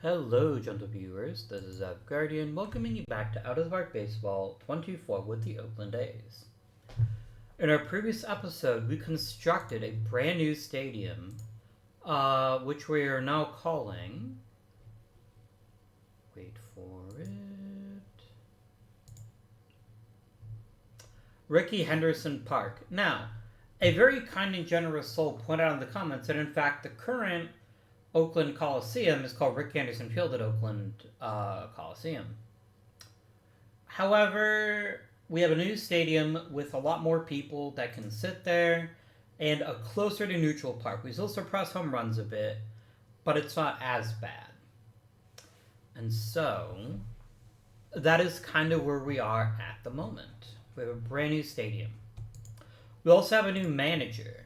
Hello, gentle viewers. This is Guardian, welcoming you back to Out of the Park Baseball 24 with the Oakland A's. In our previous episode, we constructed a brand new stadium, which we are now calling. Wait for it. Rickey Henderson Park. Now, a very kind and generous soul pointed out in the comments that in fact the current Oakland Coliseum is called Rickey Henderson Field at Oakland Coliseum. However, we have a new stadium with a lot more people that can sit there and a closer to neutral park. We still suppress home runs a bit, but it's not as bad. And so, that is kind of where we are at the moment. We have a brand new stadium. We also have a new manager.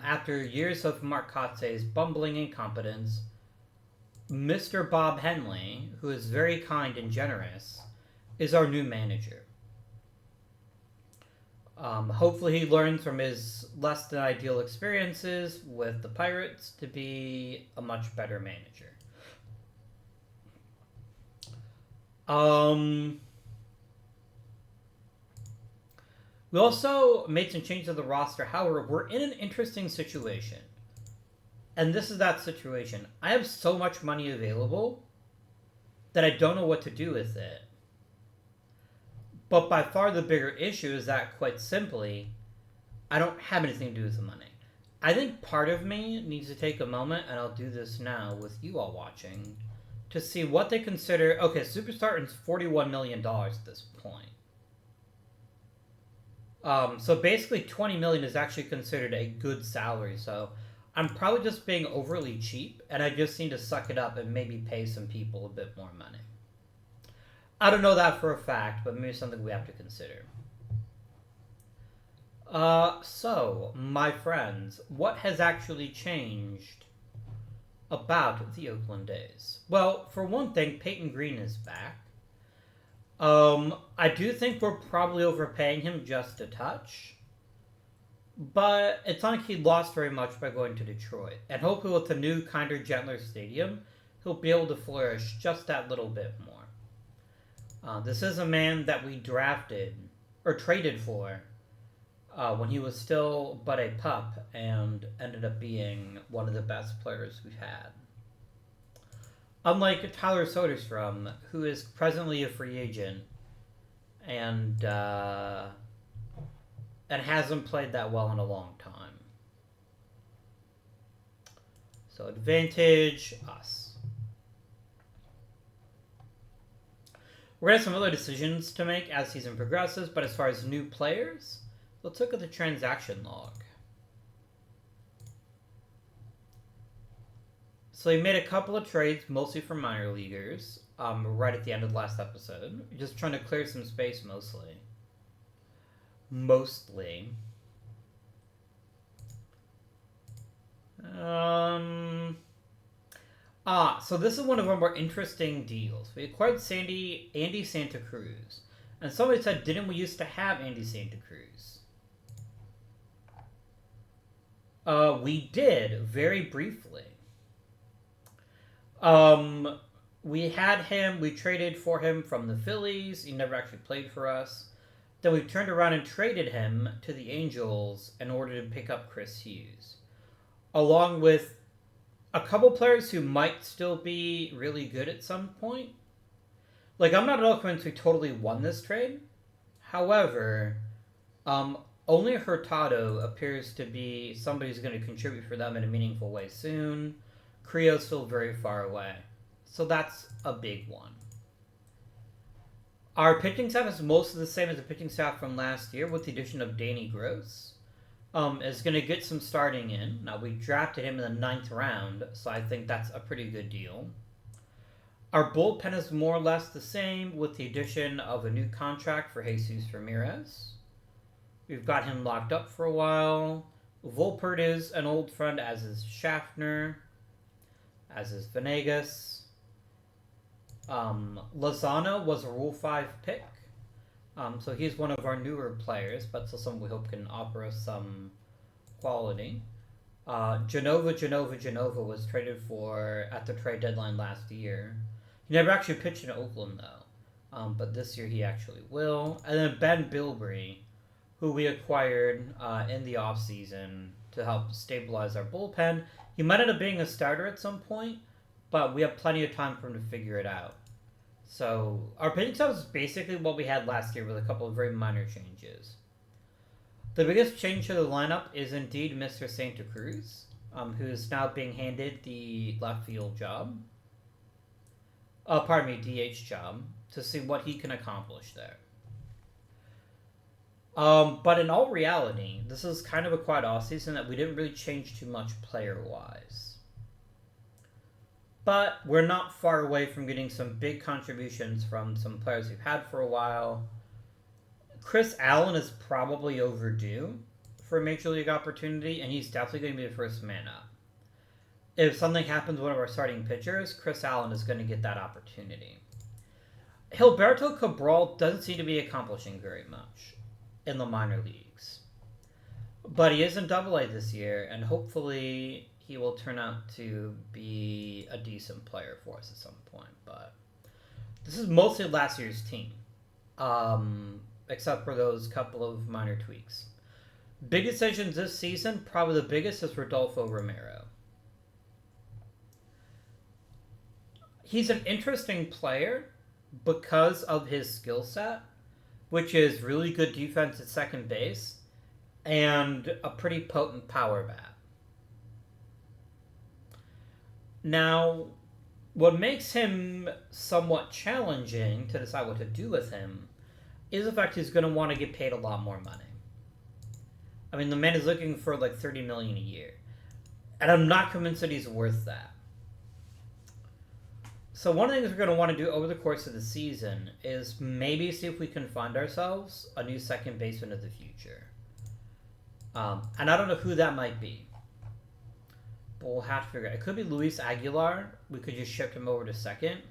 After years of Mark Kotze's bumbling incompetence, Mr. Bob Henley, who is very kind and generous, is our new manager. Hopefully he learns from his less than ideal experiences with the Pirates to be a much better manager. We also made some changes to the roster. However, we're in an interesting situation. And this is that situation. I have so much money available that I don't know what to do with it. But by far the bigger issue is that, quite simply, I don't have anything to do with the money. I think part of me needs to take a moment, and I'll do this now with you all watching, to see what they consider. Okay, Superstar earns $41 million at this point. So basically $20 million is actually considered a good salary, so I'm probably just being overly cheap, and I just need to suck it up and maybe pay some people a bit more money. I don't know that for a fact, but maybe something we have to consider. So, my friends, what has actually changed about the Oakland A's? Well, for one thing, Peyton Green is back. I do think we're probably overpaying him just a touch. But it's not like he lost very much by going to Detroit. And hopefully with the new, kinder, gentler stadium, he'll be able to flourish just that little bit more. This is a man that we drafted, or traded for, when he was still but a pup, and ended up being one of the best players we've had. Unlike Tyler Soderstrom, who is presently a free agent, and hasn't played that well in a long time. So advantage, us. We're going to have some other decisions to make as season progresses, but as far as new players, let's look at the transaction log. So we made a couple of trades, mostly for minor leaguers, right at the end of the last episode. Just trying to clear some space, mostly. So this is one of our more interesting deals. We acquired Andy Santa Cruz. And somebody said, didn't we used to have Andy Santa Cruz? We did, very briefly. We had him, we traded for him from the Phillies. He never actually played for us. Then we turned around and traded him to the Angels in order to pick up Chris Hughes. Along with a couple players who might still be really good at some point. Like, I'm not at all convinced we totally won this trade. However, only Hurtado appears to be somebody who's going to contribute for them in a meaningful way soon. Crio's still very far away. So that's a big one. Our pitching staff is mostly the same as the pitching staff from last year, with the addition of Danny Gross. Is going to get some starting in. Now, we drafted him in the 9th round, so I think that's a pretty good deal. Our bullpen is more or less the same, with the addition of a new contract for Jesus Ramirez. We've got him locked up for a while. Volpert is an old friend, as is Schaffner, as is Venegas. Lozano was a Rule 5 pick. So he's one of our newer players, but still someone we hope can offer us some quality. Genova was traded for at the trade deadline last year. He never actually pitched in Oakland though, but this year he actually will. And then Ben Bilbrey, who we acquired in the offseason to help stabilize our bullpen. He might end up being a starter at some point, but we have plenty of time for him to figure it out. So our pitching staff is basically what we had last year with a couple of very minor changes. The biggest change to the lineup is indeed Mr. Santa Cruz, who is now being handed the left field job. DH job, to see what he can accomplish there. But in all reality, this is kind of a quiet offseason that we didn't really change too much player-wise. But we're not far away from getting some big contributions from some players we've had for a while. Chris Allen is probably overdue for a major league opportunity, and he's definitely going to be the first man up. If something happens to one of our starting pitchers, Chris Allen is going to get that opportunity. Gilberto Cabral doesn't seem to be accomplishing very much in the minor leagues. But he is in Double-A this year, and hopefully he will turn out to be a decent player for us at some point. But this is mostly last year's team, except for those couple of minor tweaks. Big decisions this season, probably the biggest is Rodolfo Romero. He's an interesting player because of his skill set, which is really good defense at second base and a pretty potent power bat. Now, what makes him somewhat challenging to decide what to do with him is the fact he's going to want to get paid a lot more money. I mean, the man is looking for like $30 million a year, and I'm not convinced that he's worth that. So one of the things we're going to want to do over the course of the season is maybe see if we can find ourselves a new second baseman of the future. And I don't know who that might be. But we'll have to figure it out. It could be Luis Aguilar. We could just ship him over to second.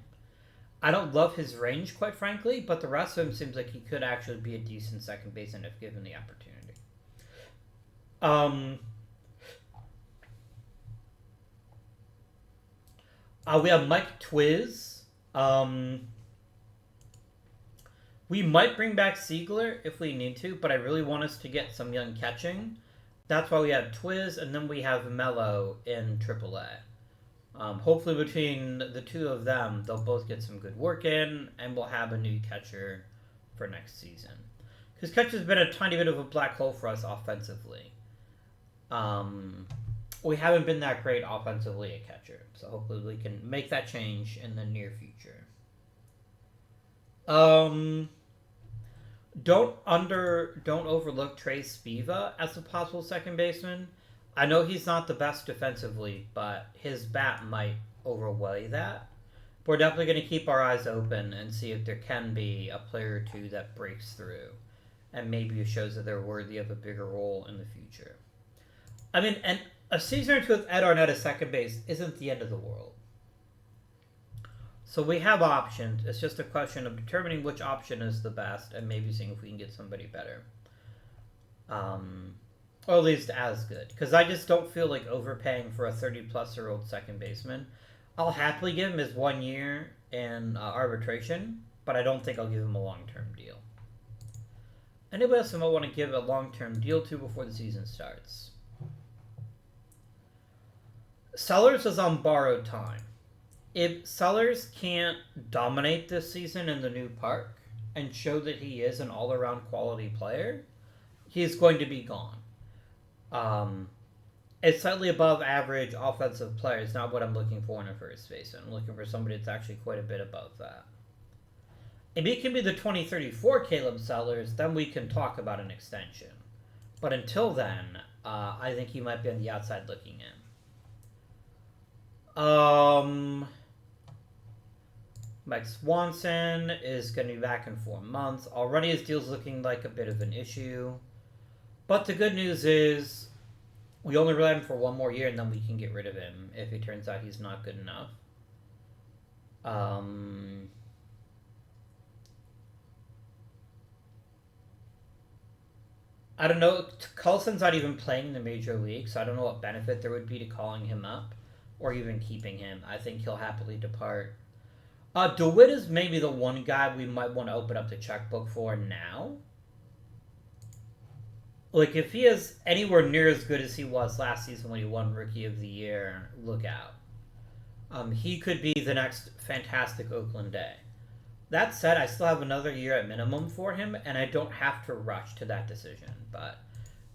I don't love his range, quite frankly, but the rest of him seems like he could actually be a decent second baseman if given the opportunity. We have Mike Twiz. We might bring back Siegler if we need to, but I really want us to get some young catching. That's why we have Twiz, and then we have Mello in AAA. Hopefully between the two of them, they'll both get some good work in, and we'll have a new catcher for next season. Because catcher's been a tiny bit of a black hole for us offensively. We haven't been that great offensively at catcher, so hopefully we can make that change in the near future. Don't overlook Trey Spiva as a possible second baseman. I know he's not the best defensively, but his bat might overweigh that. We're definitely going to keep our eyes open and see if there can be a player or two that breaks through, and maybe shows that they're worthy of a bigger role in the future. I mean, and a season or two with Ed Arnett at second base isn't the end of the world. So we have options. It's just a question of determining which option is the best and maybe seeing if we can get somebody better. Or at least as good. Because I just don't feel like overpaying for a 30-plus-year-old second baseman. I'll happily give him his 1 year in arbitration, but I don't think I'll give him a long-term deal. Anybody else I might want to give a long-term deal to before the season starts? Sellers is on borrowed time. If Sellers can't dominate this season in the new park and show that he is an all-around quality player, he's going to be gone. It's slightly above average offensive player. It's not what I'm looking for in a first baseman. I'm looking for somebody that's actually quite a bit above that. If he can be the 2034 Caleb Sellers, then we can talk about an extension. But until then, I think he might be on the outside looking in. Mike Swanson is going to be back in 4 months. Already his deal's looking like a bit of an issue. But the good news is we only rely on him for 1 more year, and then we can get rid of him if it turns out he's not good enough. I don't know. Coulson's not even playing in the major league, so I don't know what benefit there would be to calling him up or even keeping him. I think he'll happily depart. DeWitt is maybe the one guy we might want to open up the checkbook for now. Like, if he is anywhere near as good as he was last season when he won Rookie of the Year, look out. He could be the next fantastic Oakland Day. That said, I still have another year at minimum for him, and I don't have to rush to that decision. But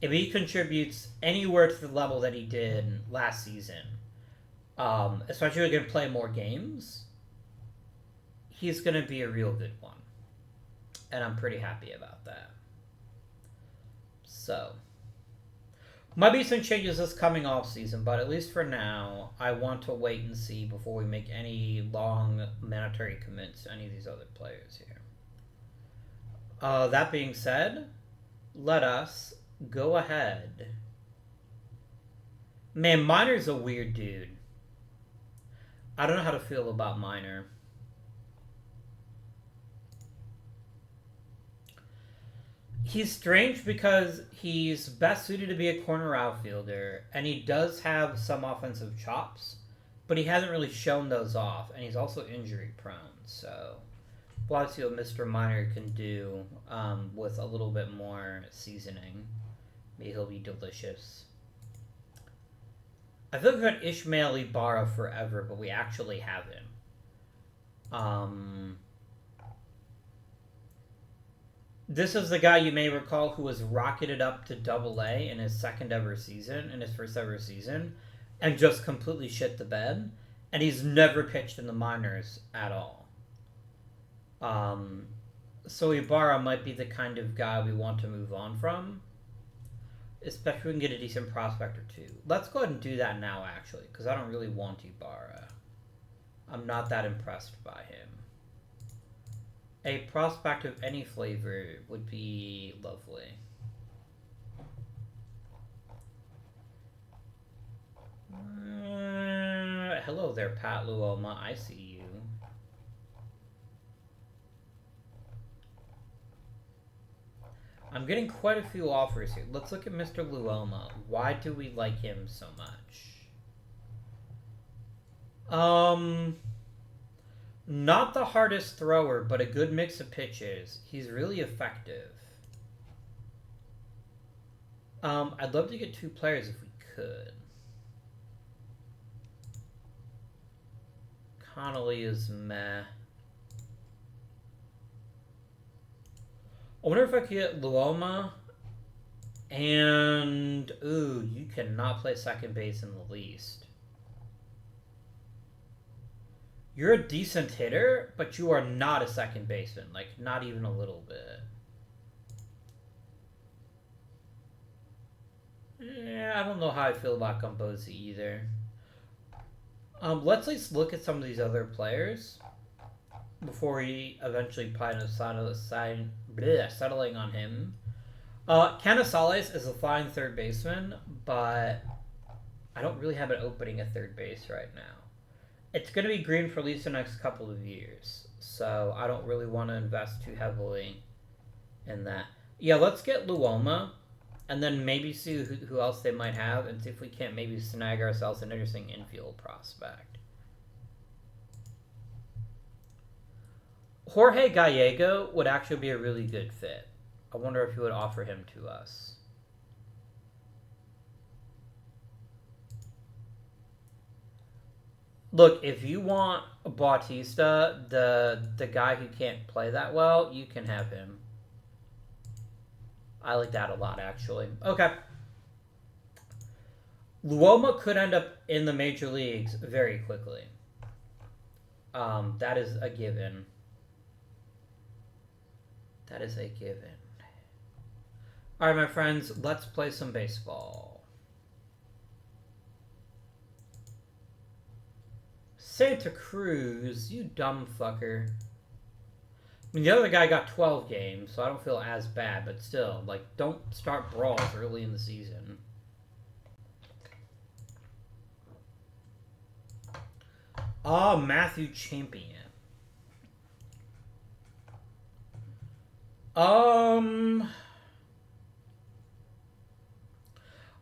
if he contributes anywhere to the level that he did last season, especially if he can play more games, he's going to be a real good one. And I'm pretty happy about that. So, might be some changes this coming off season, but at least for now, I want to wait and see before we make any long mandatory commits to any of these other players here. That being said, let us go ahead. Man, Miner's a weird dude. I don't know how to feel about Miner. He's strange because he's best suited to be a corner outfielder, and he does have some offensive chops, but he hasn't really shown those off, and he's also injury prone, so we'll have to see what Mr. Miner can do with a little bit more seasoning. Maybe he'll be delicious. I feel like we've had Ishmael Ibarra forever, but we actually have him. This is the guy you may recall who was rocketed up to AA in his first ever season, and just completely shit the bed, and he's never pitched in the minors at all. So Ibarra might be the kind of guy we want to move on from, especially if we can get a decent prospect or two. Let's go ahead and do that now, actually, because I don't really want Ibarra. I'm not that impressed by him. A prospect of any flavor would be lovely. Hello there, Pat Luoma. I see you. I'm getting quite a few offers here. Let's look at Mr. Luoma. Why do we like him so much? Not the hardest thrower, but a good mix of pitches. He's really effective. I'd love to get two players if we could. Connolly is meh. I wonder if I could get Luoma and... Ooh, you cannot play second base in the least. You're a decent hitter, but you are not a second baseman. Like, not even a little bit. Yeah, I don't know how I feel about Gambosi either. Let's at least look at some of these other players before we eventually plan to settling on him. Canizales is a fine third baseman, but I don't really have an opening at third base right now. It's going to be green for at least the next couple of years, so I don't really want to invest too heavily in that. Yeah, let's get Luoma, and then maybe see who else they might have, and see if we can't maybe snag ourselves an interesting infield prospect. Jorge Gallego would actually be a really good fit. I wonder if he would offer him to us. Look, if you want Bautista, the guy who can't play that well, you can have him. I like that a lot, actually. Okay. Luoma could end up in the major leagues very quickly. That is a given. That is a given. All right, my friends, let's play some baseball. Santa Cruz, you dumb fucker. I mean, the other guy got 12 games, so I don't feel as bad, but still, like, don't start brawls early in the season. Matthew Champion.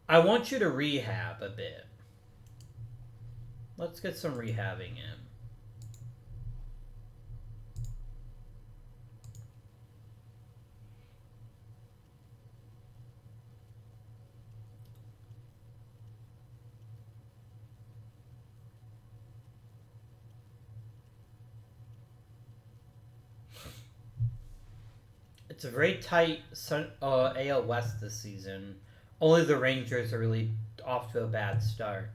I want you to rehab a bit. Let's get some rehabbing in. It's a very tight AL West this season. Only the Rangers are really off to a bad start.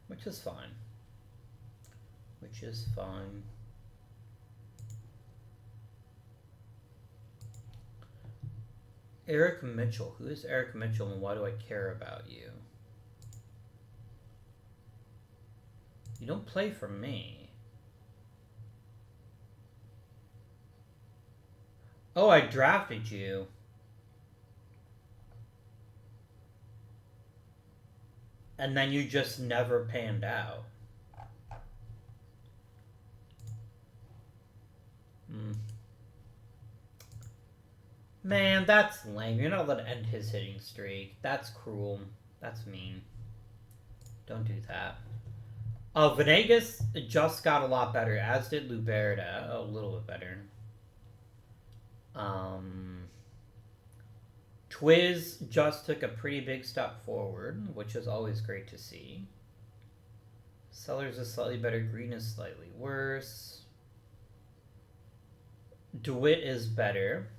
Which is fine. Which is fine. Eric Mitchell. Who is Eric Mitchell and why do I care about you? You don't play for me. Oh, I drafted you. And then you just never panned out. Man, that's lame. You're not allowed to end his hitting streak. That's cruel. That's mean. Don't do that. Venegas just got a lot better, as did Luberta. A little bit better. Twiz just took a pretty big step forward, which is always great to see. Sellers is slightly better. Green is slightly worse. DeWitt is better.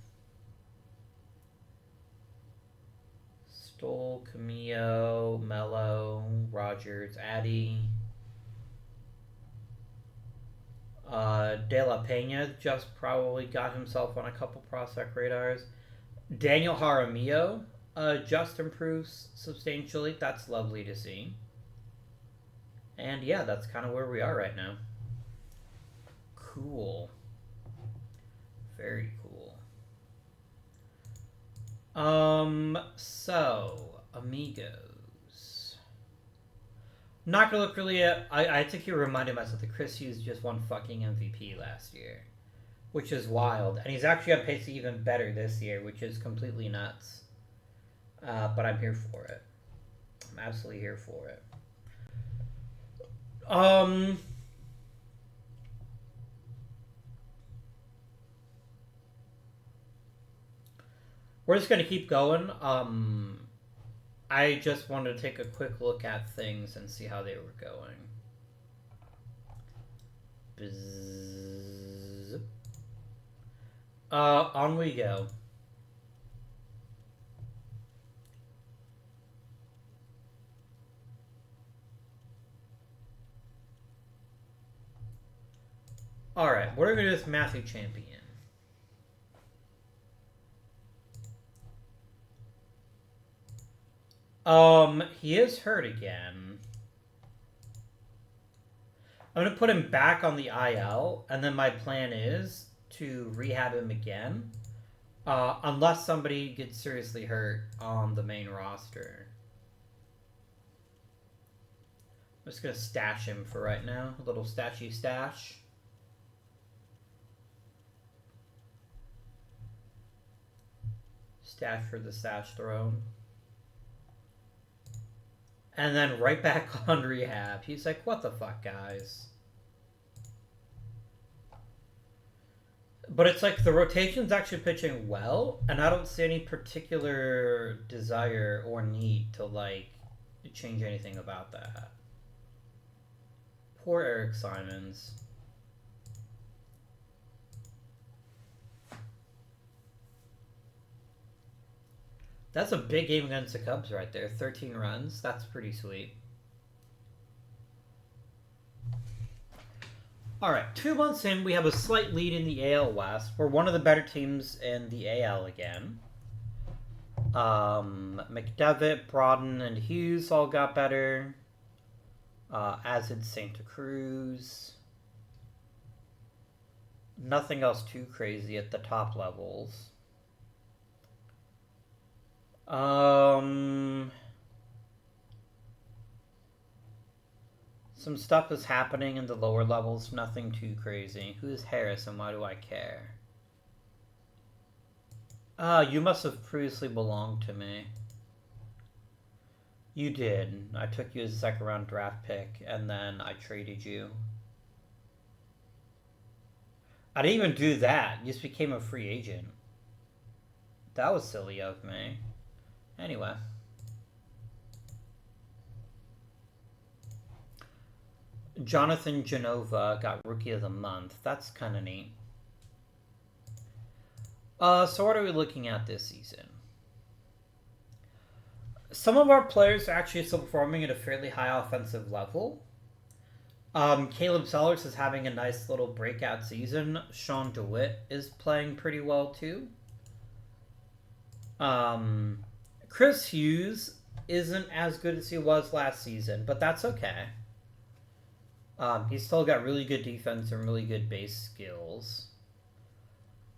Stoll, Camillo, Mello, Rogers, Addy. De La Pena just probably got himself on a couple prospect radars. Daniel Jaramillo just improves substantially. That's lovely to see. And yeah, that's kind of where we are right now. Cool. Very cool. So, amigos. Not gonna look really at... I think you reminded myself that Chris Hughes just won fucking MVP last year. Which is wild. And he's actually on pace to even better this year, which is completely nuts. But I'm here for it. I'm absolutely here for it. We're just going to keep going. I just wanted to take a quick look at things and see how they were going. Bzzz. On we go. Alright, what are we going to do with Matthew Champion? He is hurt again. I'm going to put him back on the IL, and then my plan is to rehab him again, unless somebody gets seriously hurt on the main roster. I'm just going to stash him for right now. A little stashy stash. Stash for the stash throne. And then right back on rehab. He's like, what the fuck, guys? But it's like the rotation's actually pitching well, and I don't see any particular desire or need to, like, change anything about that. Poor Eric Simons. That's a big game against the Cubs right there. 13 runs. That's pretty sweet. Alright, 2 months in, we have a slight lead in the AL West. We're one of the better teams in the AL again. McDevitt, Brodin, and Hughes all got better. As did Santa Cruz. Nothing else too crazy at the top levels. Some stuff is happening in the lower levels, nothing too crazy. Who's Harris and why do I care? You must have previously belonged to me. You did. I took you as a second round draft pick, and then I traded you. I didn't even do that. You just became a free agent. That was silly of me. Anyway. Jonathan Genova got Rookie of the Month. That's kind of neat. So what are we looking at this season? Some of our players are actually still performing at a fairly high offensive level. Caleb Sellers is having a nice little breakout season. Sean DeWitt is playing pretty well too. Chris Hughes isn't as good as he was last season, but that's okay. He's still got really good defense and really good base skills.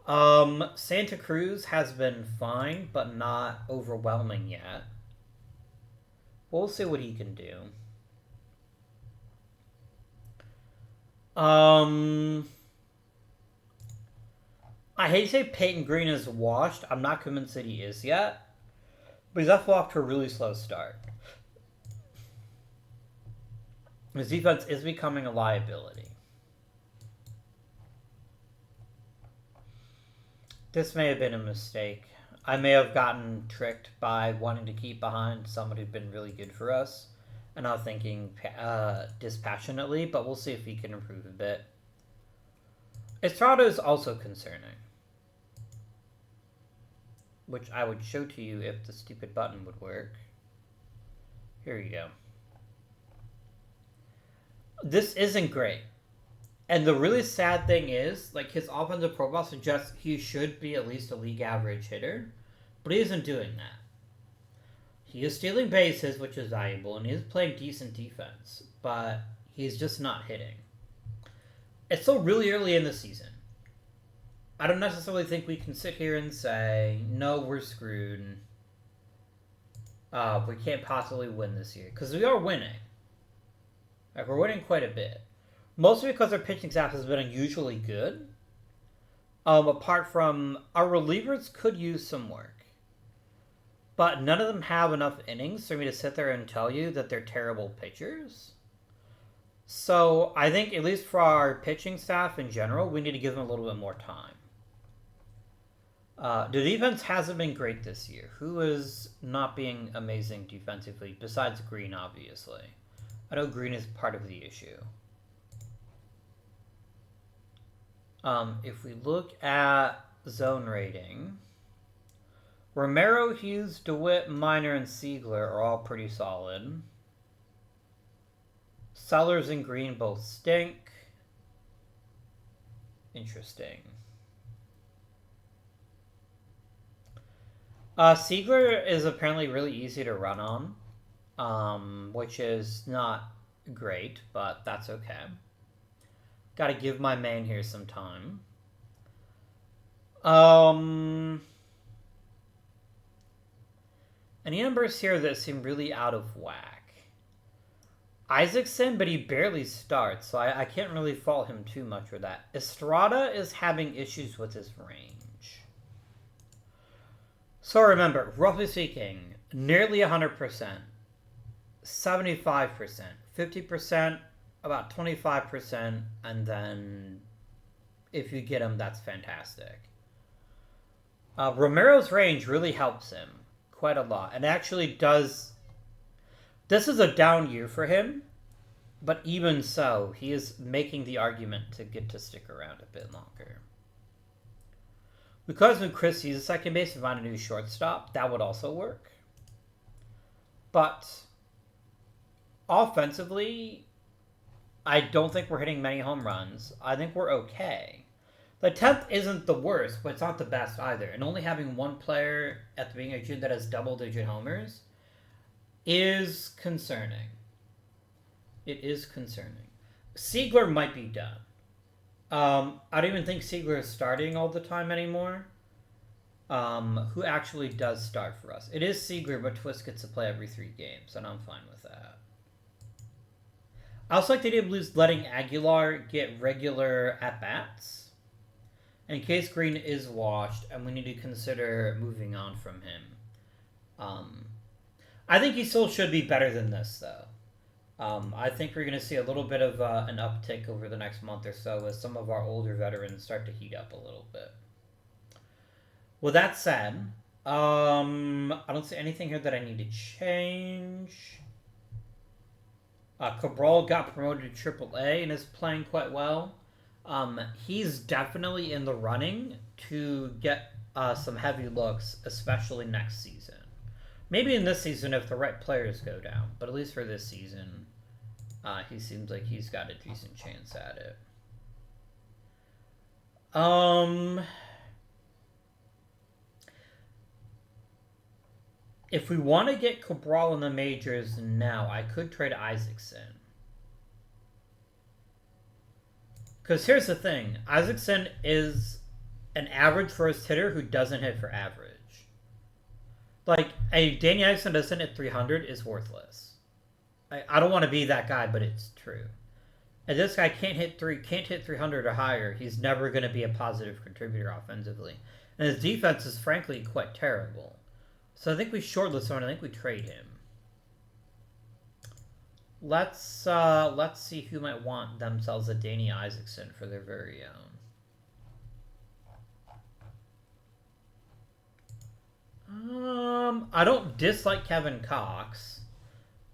Santa Cruz has been fine, but not overwhelming yet. We'll see what he can do. I hate to say Peyton Green is washed. I'm not convinced that he is yet. But he's off to a really slow start. His defense is becoming a liability. This may have been a mistake. I may have gotten tricked by wanting to keep behind someone who'd been really good for us. And not thinking dispassionately, but we'll see if he can improve a bit. Estrada is also concerning. Which I would show to you if the stupid button would work. Here you go. This isn't great. And the really sad thing is, like, his offensive profile suggests he should be at least a league average hitter. But he isn't doing that. He is stealing bases, which is valuable, and he is playing decent defense. But he's just not hitting. It's still really early in the season. I don't necessarily think we can sit here and say, no, we're screwed. We can't possibly win this year. Because we are winning. Like, we're winning quite a bit. Mostly because our pitching staff has been unusually good. Apart from, our relievers could use some work. But none of them have enough innings for me to sit there and tell you that they're terrible pitchers. So I think, at least for our pitching staff in general, we need to give them a little bit more time. The defense hasn't been great this year. Who is not being amazing defensively, besides Green, obviously? I know Green is part of the issue. If we look at zone rating, Romero, Hughes, DeWitt, Minor, and Siegler are all pretty solid. Sellers and Green both stink. Interesting. Siegler is apparently really easy to run on, which is not great, but that's okay. Gotta give my man here some time. Any numbers here that seem really out of whack? Isaacson, but he barely starts, so I can't really fault him too much for that. Estrada is having issues with his range. So remember, roughly speaking, nearly 100%, 75%, 50%, about 25%, and then if you get him, that's fantastic. Romero's range really helps him quite a lot, and actually does. This is a down year for him, but even so, he is making the argument to get to stick around a bit longer. Because when Chris uses second base and find a new shortstop, that would also work. But offensively, I don't think we're hitting many home runs. I think we're okay. The 10th isn't the worst, but it's not the best either. And only having one player at the beginning of June that has double-digit homers is concerning. It is concerning. Siegler might be done. I don't even think Siegler is starting all the time anymore. Who actually does start for us? It is Siegler, but Twist gets to play every 3 games, and I'm fine with that. I also like the idea of letting Aguilar get regular at-bats. In case Green is washed, and we need to consider moving on from him. I think he still should be better than this, though. I think we're going to see a little bit of an uptick over the next month or so as some of our older veterans start to heat up a little bit. With that said, I don't see anything here that I need to change. Cabral got promoted to AAA and is playing quite well. He's definitely in the running to get some heavy looks, especially next season. Maybe in this season if the right players go down, but at least for this season, he seems like he's got a decent chance at it. If we want to get Cabral in the majors now, I could trade Isaacson. Because here's the thing. Isaacson is an average first hitter who doesn't hit for average. Like, a Danny Isaacson doesn't hit 300 is worthless. I don't want to be that guy, but it's true. And this guy can't hit 300 or higher. He's never going to be a positive contributor offensively. And his defense is frankly quite terrible. So I think we shortlist him and I think we trade him. Let's see who might want themselves a Danny Isaacson for their very own. I don't dislike Kevin Cox.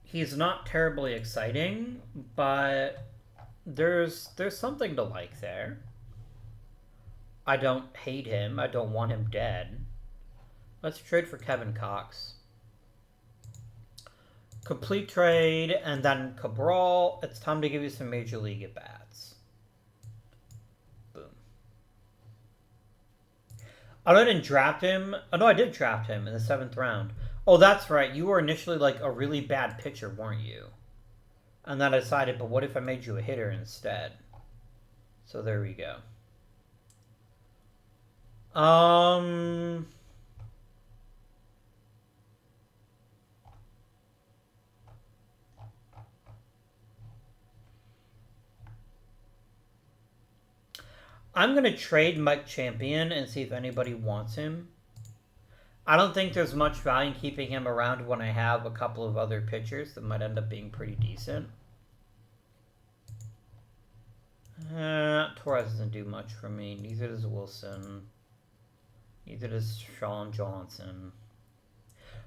He's not terribly exciting, but there's something to like there. I don't hate him. I don't want him dead. Let's trade for Kevin Cox. Complete trade, and then Cabral. It's time to give you some Major League at-bats. Boom. I didn't draft him. Oh, no, I did draft him in the 7th round. Oh, that's right. You were initially like a really bad pitcher, weren't you? And then I decided, but what if I made you a hitter instead? So there we go. I'm going to trade Mike Champion and see if anybody wants him. I don't think there's much value in keeping him around when I have a couple of other pitchers that might end up being pretty decent. Torres doesn't do much for me. Neither does Wilson. Neither does Sean Johnson.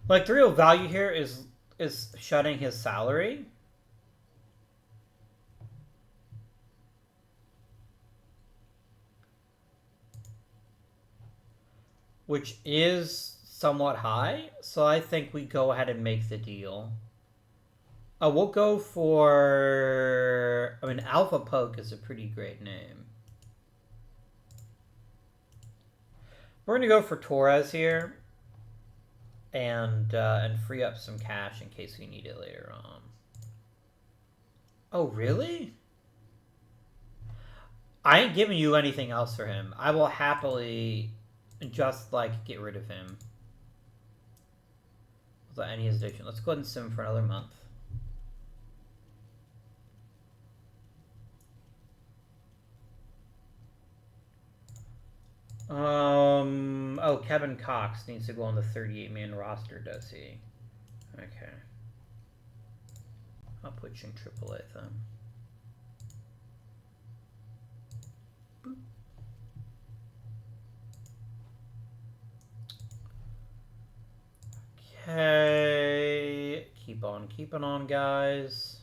Like, the real value here is shutting his salary. Which is somewhat high, so I think we go ahead and make the deal. We'll go for... I mean, Alpha Poke is a pretty great name. We're going to go for Torres here. And free up some cash in case we need it later on. Oh, really? I ain't giving you anything else for him. I will happily just, like, get rid of him. Without any hesitation. Let's go ahead and sim for another month. Oh, Kevin Cox needs to go on the 38-man roster, does he? Okay. I'll put you in AAA then. Boop. Okay. Keep on keeping on, guys.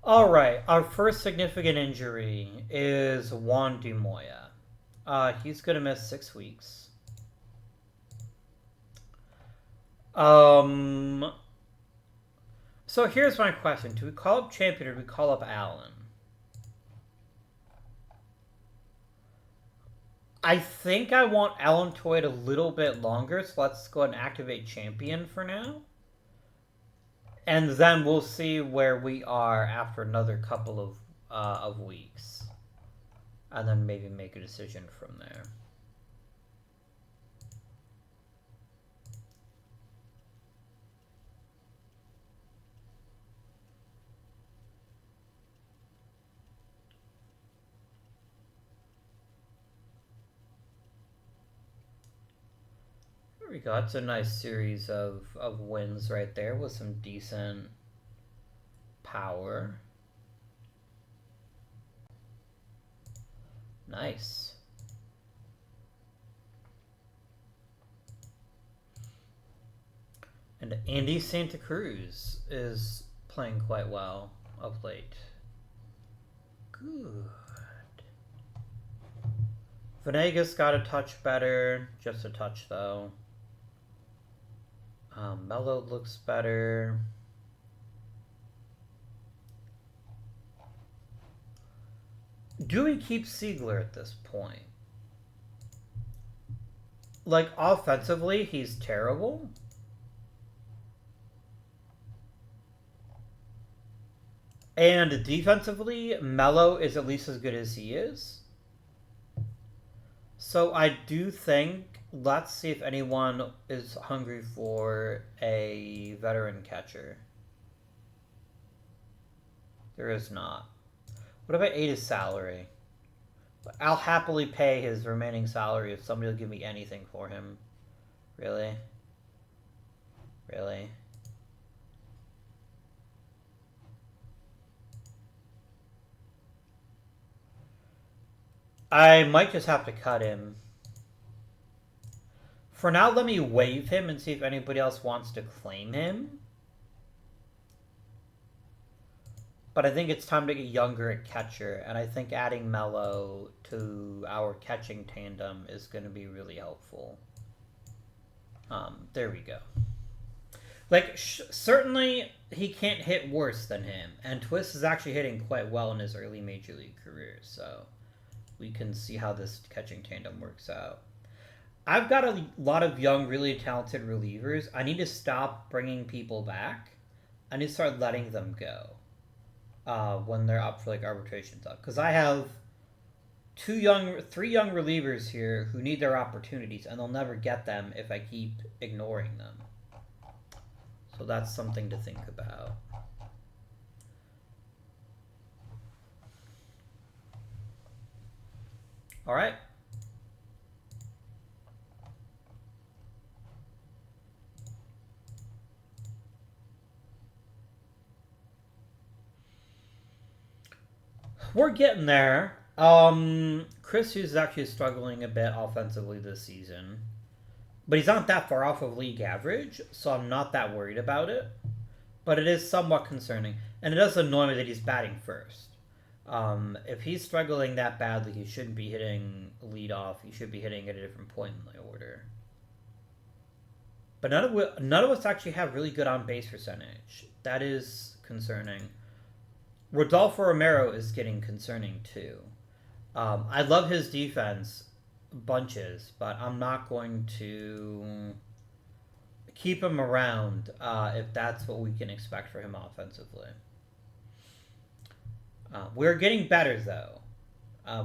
Alright, our first significant injury is Juan Dumoya. He's going to miss 6 weeks. So here's my question. Do we call up Champion or do we call up Allen? I think I want Allen to wait a little bit longer, so let's go ahead and activate Champion for now. And then we'll see where we are after another couple of weeks. And then maybe make a decision from there. we go. That's a nice series of wins right there with some decent power. Nice. And Andy Santa Cruz is playing quite well of late. Good. Venegas got a touch better. Just a touch, though. Mello looks better. Do we keep Siegler at this point? Like, offensively, he's terrible. And defensively, Mello is at least as good as he is. So I do think, let's see if anyone is hungry for a veteran catcher. There is not. What if I ate his salary? I'll happily pay his remaining salary if somebody will give me anything for him. Really? Really? I might just have to cut him. For now, let me waive him and see if anybody else wants to claim him. But I think it's time to get younger at catcher, and I think adding Mello to our catching tandem is going to be really helpful. There we go. Like, certainly he can't hit worse than him, and Twist is actually hitting quite well in his early Major League career, so we can see how this catching tandem works out. I've got a lot of young, really talented relievers. I need to stop bringing people back. I need to start letting them go when they're up for like arbitration stuff. Because I have three young relievers here who need their opportunities, and they'll never get them if I keep ignoring them. So that's something to think about. All right. We're getting there. Chris Hughes is actually struggling a bit offensively this season. But he's not that far off of league average, so I'm not that worried about it. But it is somewhat concerning. And it does annoy me that he's batting first. If he's struggling that badly, he shouldn't be hitting leadoff. He should be hitting at a different point in the order. But none of us actually have really good on-base percentage. That is concerning. Rodolfo Romero is getting concerning too. I love his defense bunches, but I'm not going to keep him around if that's what we can expect for him offensively. We're getting better, though.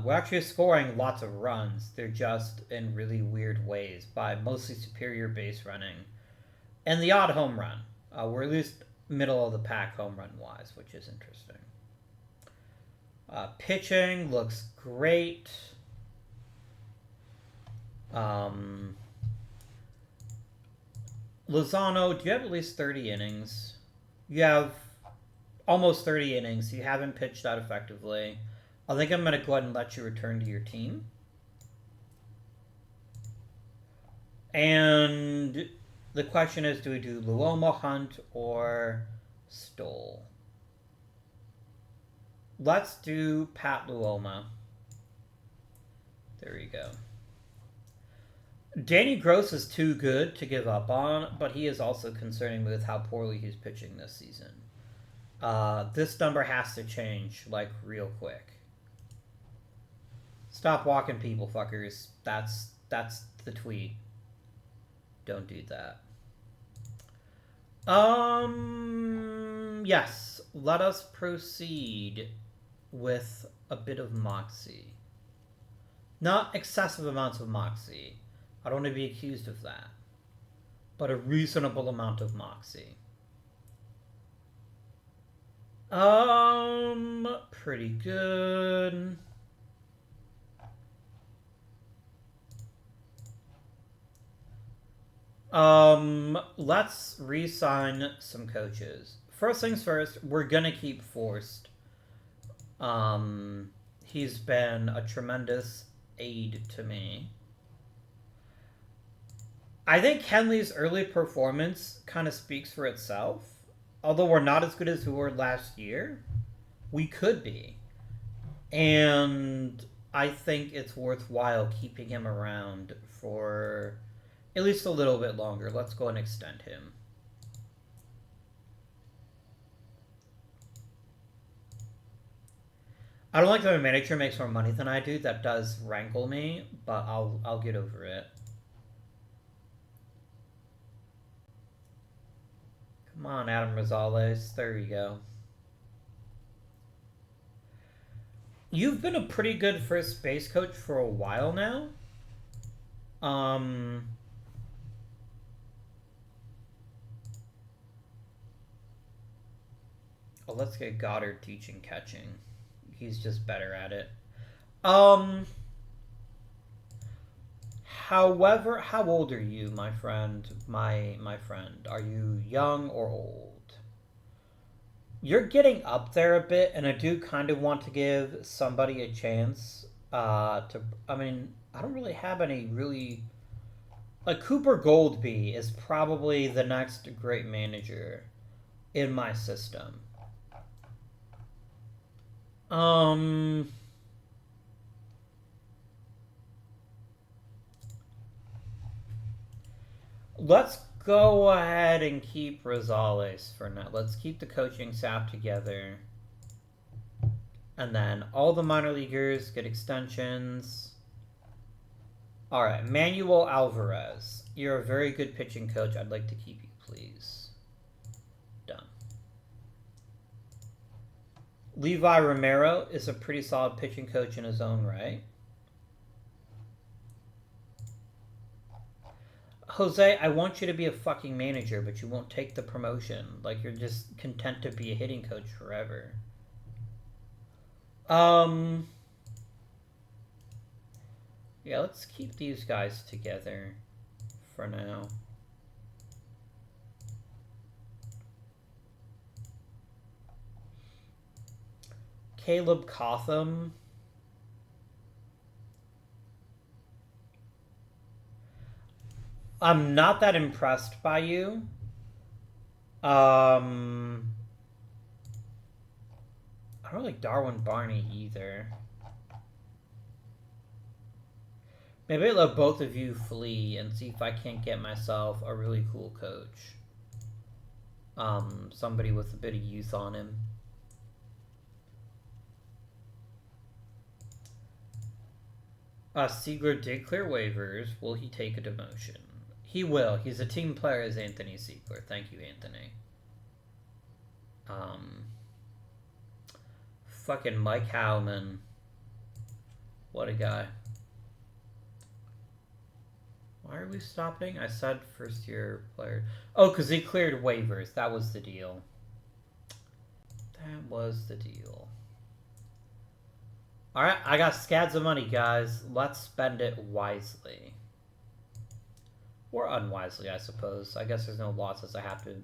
We're actually scoring lots of runs. They're just in really weird ways by mostly superior base running and the odd home run. We're at least middle of the pack home run wise, which is interesting. Pitching looks great. Lozano, do you have at least 30 innings? You have almost 30 innings. You haven't pitched that effectively. I think I'm going to go ahead and let you return to your team. And the question is, do we do Luoma, Hunt, or Stoll? Let's do Pat Luoma. There you go. Danny Gross is too good to give up on, but he is also concerning me with how poorly he's pitching this season. This number has to change, like, real quick. Stop walking people, fuckers. That's the tweet. Don't do that. Yes. Let us proceed with a bit of moxie. Not excessive amounts of moxie. I don't want to be accused of that. But a reasonable amount of moxie. Pretty good. Let's re-sign some coaches. First things first, we're gonna keep Forrest. He's been a tremendous aid to me. I think Henley's early performance kind of speaks for itself. Although we're not as good as we were last year, we could be. And I think it's worthwhile keeping him around for at least a little bit longer. Let's go and extend him. I don't like that my manager makes more money than I do. That does rankle me, but I'll get over it. Come on, Adam Rosales. There you go. You've been a pretty good first base coach for a while now. Oh, let's get Goddard teaching catching. He's just better at it. However, how old are you, my friend? My friend. Are you young or old? You're getting up there a bit, and I do kind of want to give somebody a chance to... I mean, I don't really have any really... Like, Cooper Goldby is probably the next great manager in my system. Let's go ahead and keep Rosales for now. Let's keep the coaching staff together. And then all the minor leaguers get extensions. Alright, Manuel Alvarez. You're a very good pitching coach. I'd like to keep you, please. Done. Levi Romero is a pretty solid pitching coach in his own right. Jose, I want you to be a fucking manager, but you won't take the promotion. Like, you're just content to be a hitting coach forever. Yeah, let's keep these guys together for now. Caleb Cotham. I'm not that impressed by you. I don't like Darwin Barney either. Maybe I'll let both of you flee and see if I can't get myself a really cool coach. Somebody with a bit of youth on him. Seager did clear waivers. Will he take a demotion? He will. He's a team player as Anthony Seigler. Thank you, Anthony. Fucking Mike Howman. What a guy. Why are we stopping? I said first year player. Oh, because he cleared waivers. That was the deal. That was the deal. Alright, I got scads of money, guys. Let's spend it wisely. Or unwisely, I suppose. I guess there's no losses. I have to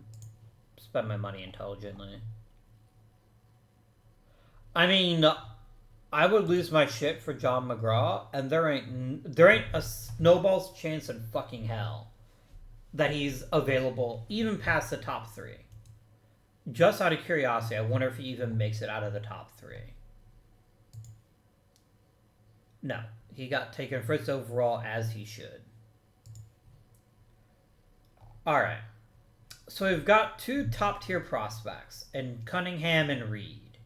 spend my money intelligently. I mean, I would lose my shit for John McGraw, and there ain't a snowball's chance in fucking hell that he's available even past the top 3. Just out of curiosity, I wonder if he even makes it out of the top 3. No, he got taken first overall, as he should. Alright, so we've got 2 top-tier prospects, in Cunningham and Reed,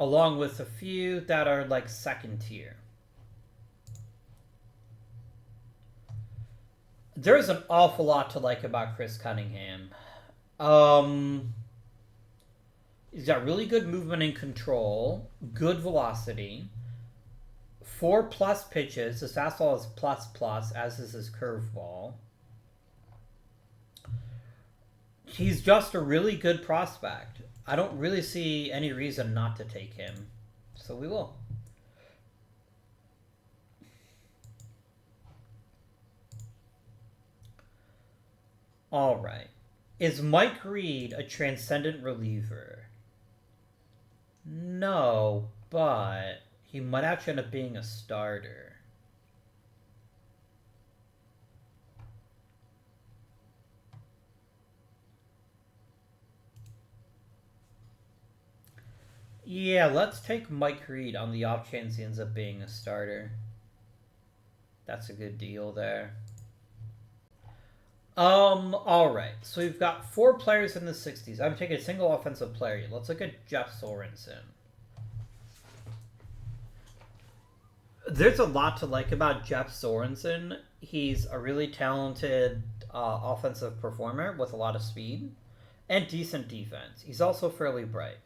along with a few that are, like, second-tier. There's an awful lot to like about Chris Cunningham. He's got really good movement and control, good velocity, 4+ pitches. His fastball is ++, as is his curveball. He's just a really good prospect. I don't really see any reason not to take him. So we will. Alright. Is Mike Reed a transcendent reliever? No, but he might actually end up being a starter. Yeah, let's take Mike Reed on the off chance he ends up being a starter. That's a good deal there. Alright. So we've got 4 players in the 60s. I'm taking a single offensive player. Let's look at Jeff Sorensen. There's a lot to like about Jeff Sorensen. He's a really talented offensive performer with a lot of speed and decent defense. He's also fairly bright.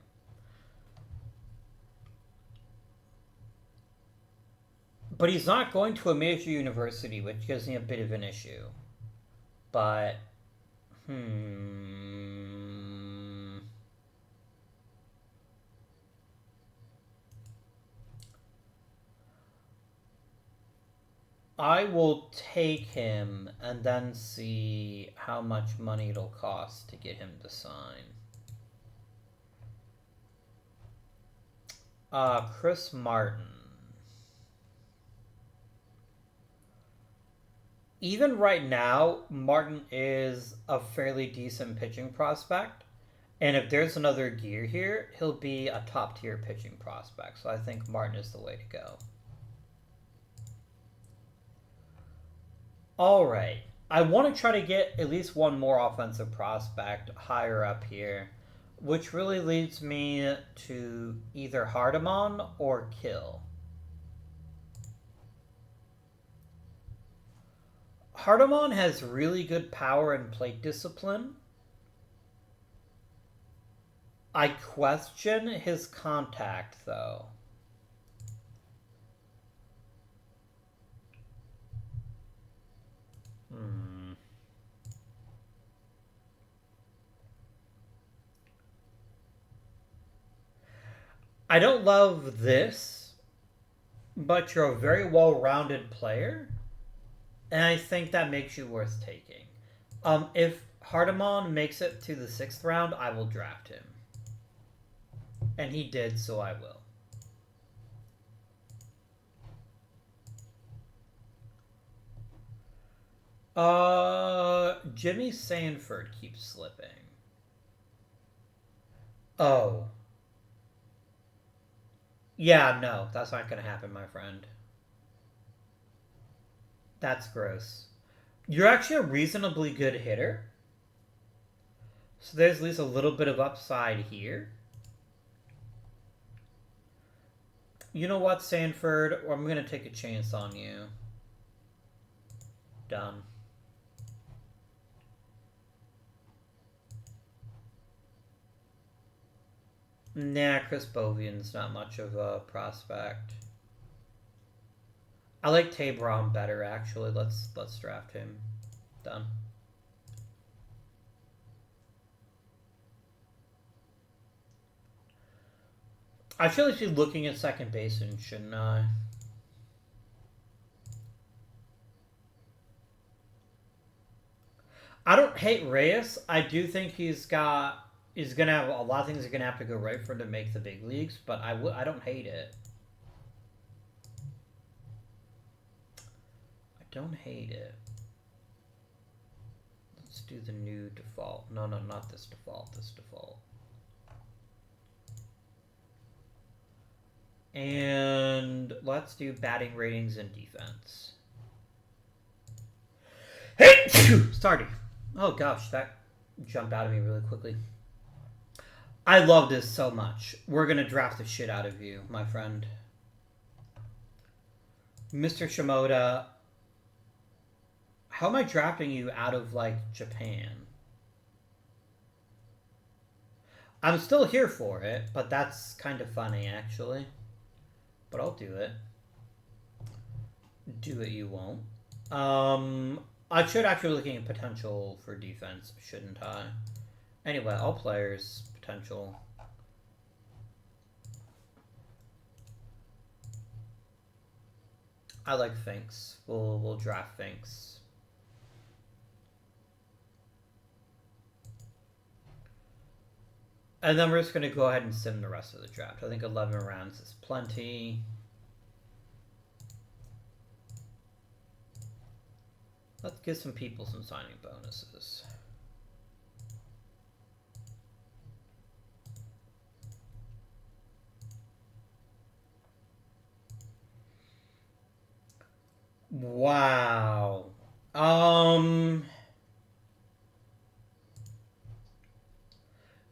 But he's not going to a major university, which gives me a bit of an issue. But, I will take him and then see how much money it'll cost to get him to sign. Chris Martin. Even right now, Martin is a fairly decent pitching prospect. And if there's another gear here, he'll be a top-tier pitching prospect. So I think Martin is the way to go. Alright. I want to try to get at least one more offensive prospect higher up here, which really leads me to either Hardiman or Kill. Hardiman has really good power and plate discipline. I question his contact, though. I don't love this, but you're a very well-rounded player, and I think that makes you worth taking. If Hardiman makes it to the 6th round, I will draft him. And he did, so I will. Jimmy Sanford keeps slipping. Oh. Yeah, no, that's not going to happen, my friend. That's gross. You're actually a reasonably good hitter. So there's at least a little bit of upside here. You know what, Sanford? I'm going to take a chance on you. Done. Nah, Chris Bovian's not much of a prospect. I like Tabron better, actually. Let's draft him. Done. I should actually be looking at second baseman, shouldn't I? I don't hate Reyes. I do think he's gonna have a lot of things are gonna have to go right for him to make the big leagues, but I don't hate it. I don't hate it. Let's do the new default. No, not this default. This default. And let's do batting ratings and defense. Hey! Starting. Oh gosh, that jumped out of me really quickly. I love this so much. We're going to draft the shit out of you, my friend. Mr. Shimoda, how am I drafting you out of, like, Japan? I'm still here for it, but that's kind of funny, actually. But I'll do it. Do it, you won't. I should actually be looking at potential for defense, shouldn't I? Anyway, all players, potential. I like Finks. We'll draft Finks. And then we're just going to go ahead and sim the rest of the draft. I think 11 rounds is plenty. Let's give some people some signing bonuses. Wow.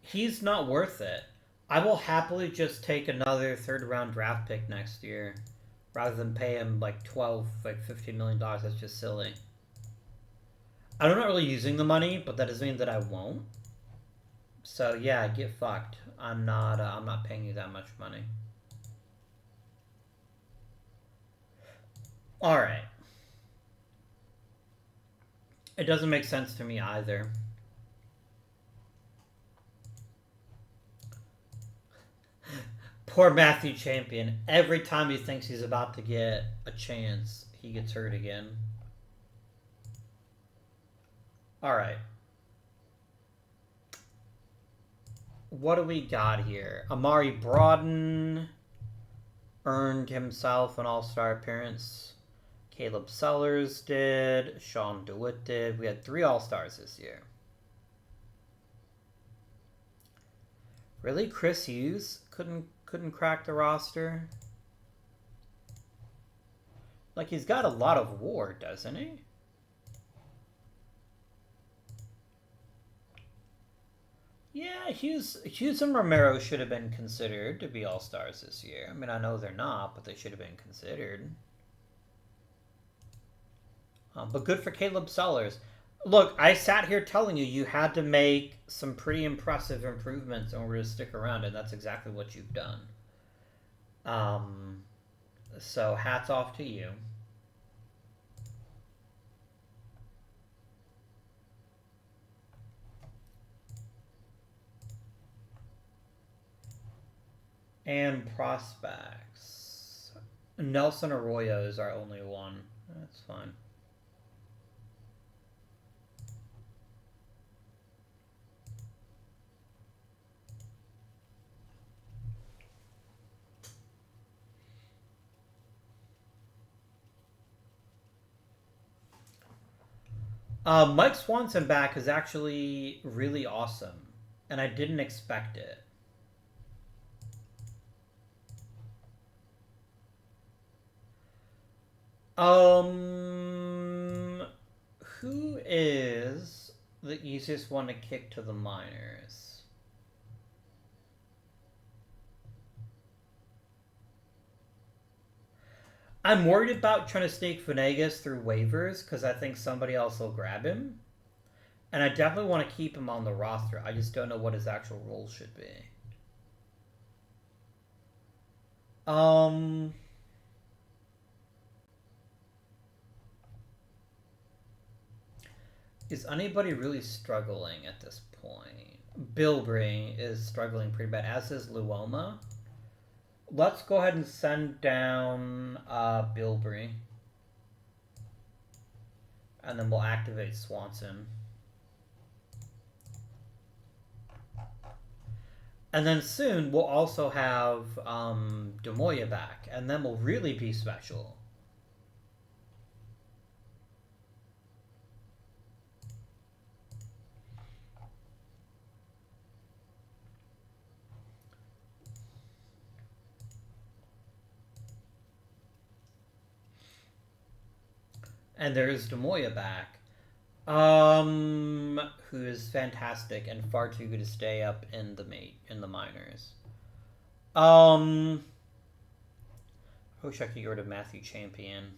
He's not worth it. I will happily just take another third round draft pick next year rather than pay him like $15 million. That's just silly. I'm not really using the money, but that doesn't mean that I won't. So yeah, get fucked. I'm not paying you that much money. All right. It doesn't make sense to me either. Poor Matthew Champion. Every time he thinks he's about to get a chance, he gets hurt again. Alright. What do we got here? Amari Brodden earned himself an all-star appearance. Caleb Sellers did. Sean DeWitt did. We had 3 all-stars this year. Really? Chris Hughes couldn't crack the roster? Like, he's got a lot of WAR, doesn't he? Yeah, Hughes and Romero should have been considered to be all-stars this year. I mean, I know they're not, but they should have been considered. But good for Caleb Sellers. Look, I sat here telling you had to make some pretty impressive improvements in order to stick around, and that's exactly what you've done. So hats off to you. And prospects. Nelson Arroyo is our only one. That's fine. Mike Swanson back is actually really awesome, and I didn't expect it. Who is the easiest one to kick to the minors? I'm worried about trying to stake Venegas through waivers because I think somebody else will grab him. And I definitely want to keep him on the roster. I just don't know what his actual role should be. Is anybody really struggling at this point? Bilbrey is struggling pretty bad, as is Luoma. Let's go ahead and send down Bilbrey. And then we'll activate Swanson. And then soon we'll also have Demoya back. And then we'll really be special. And there's Demoya back. Who is fantastic and far too good to stay up in the minors. I wish I could get rid of Matthew Champion.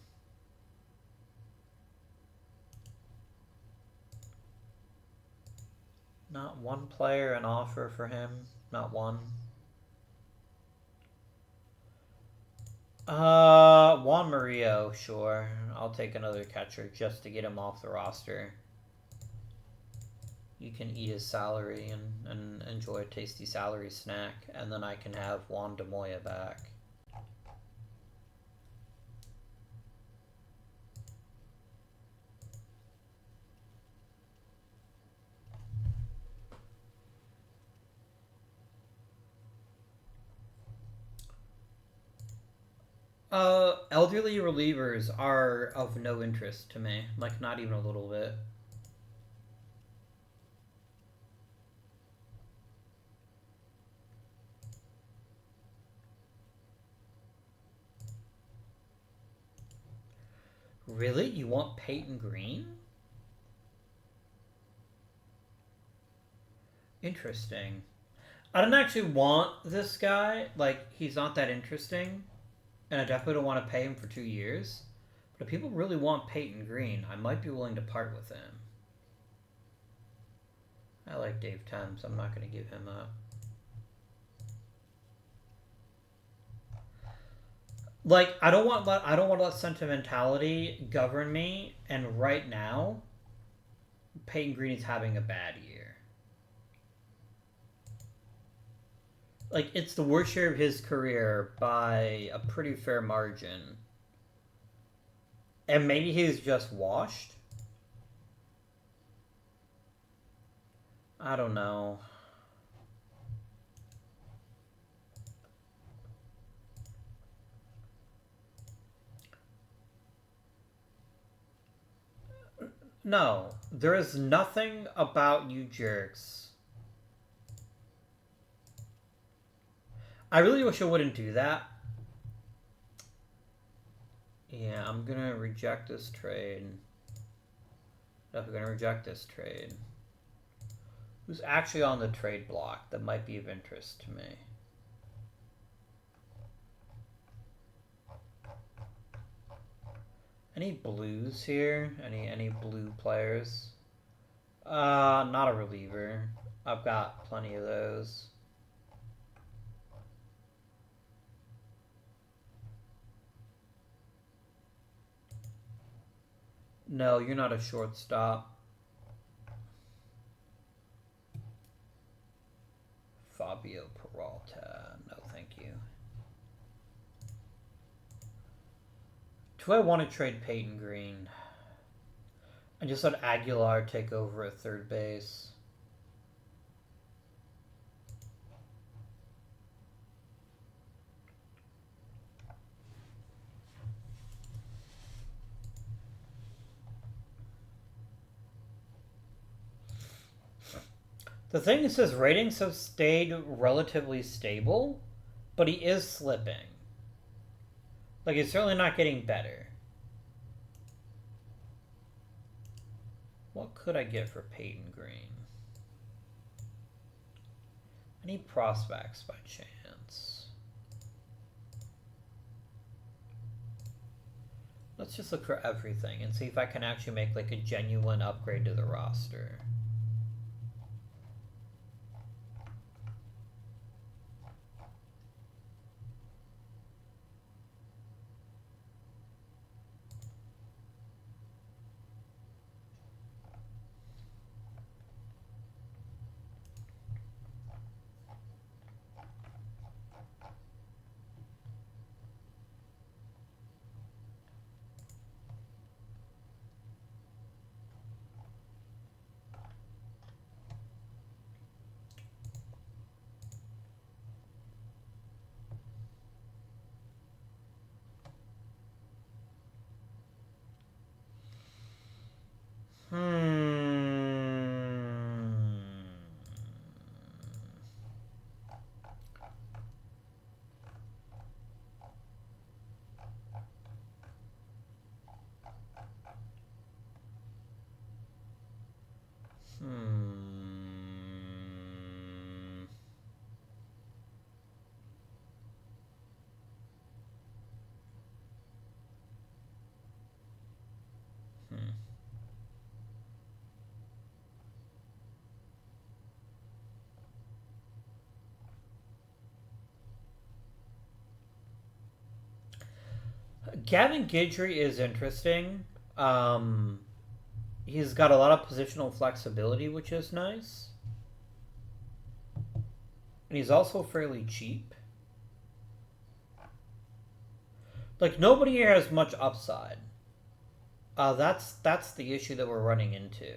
Not one player an offer for him. Not one. Juan Murillo, sure. I'll take another catcher just to get him off the roster. You can eat his salary and enjoy a tasty salary snack, and then I can have Juan Demoya back. Elderly relievers are of no interest to me. Like, not even a little bit. Really? You want Peyton Green? Interesting. I don't actually want this guy. Like, he's not that interesting. And I definitely don't want to pay him for 2 years. But if people really want Peyton Green, I might be willing to part with him. I like Dave Thames. I'm not going to give him up. Like, I don't want to let sentimentality govern me. And right now, Peyton Green is having a bad year. Like, it's the worst year of his career by a pretty fair margin. And maybe he's just washed. I don't know. No, there is nothing about you jerks. I really wish I wouldn't do that. Yeah, I'm gonna reject this trade. I'm gonna reject this trade. Who's actually on the trade block that might be of interest to me? Any blues here? Any blue players? Not a reliever. I've got plenty of those. No, you're not a shortstop. Fabio Peralta. No, thank you. Do I want to trade Peyton Green? I just let Aguilar take over at third base. The thing is, his ratings have stayed relatively stable, but he is slipping. Like, he's certainly not getting better. What could I get for Peyton Green? Any prospects by chance? Let's just look for everything and see if I can actually make like a genuine upgrade to the roster. Gavin Guidry is interesting. He's got a lot of positional flexibility, which is nice. And he's also fairly cheap. Like, nobody here has much upside. That's the issue that we're running into.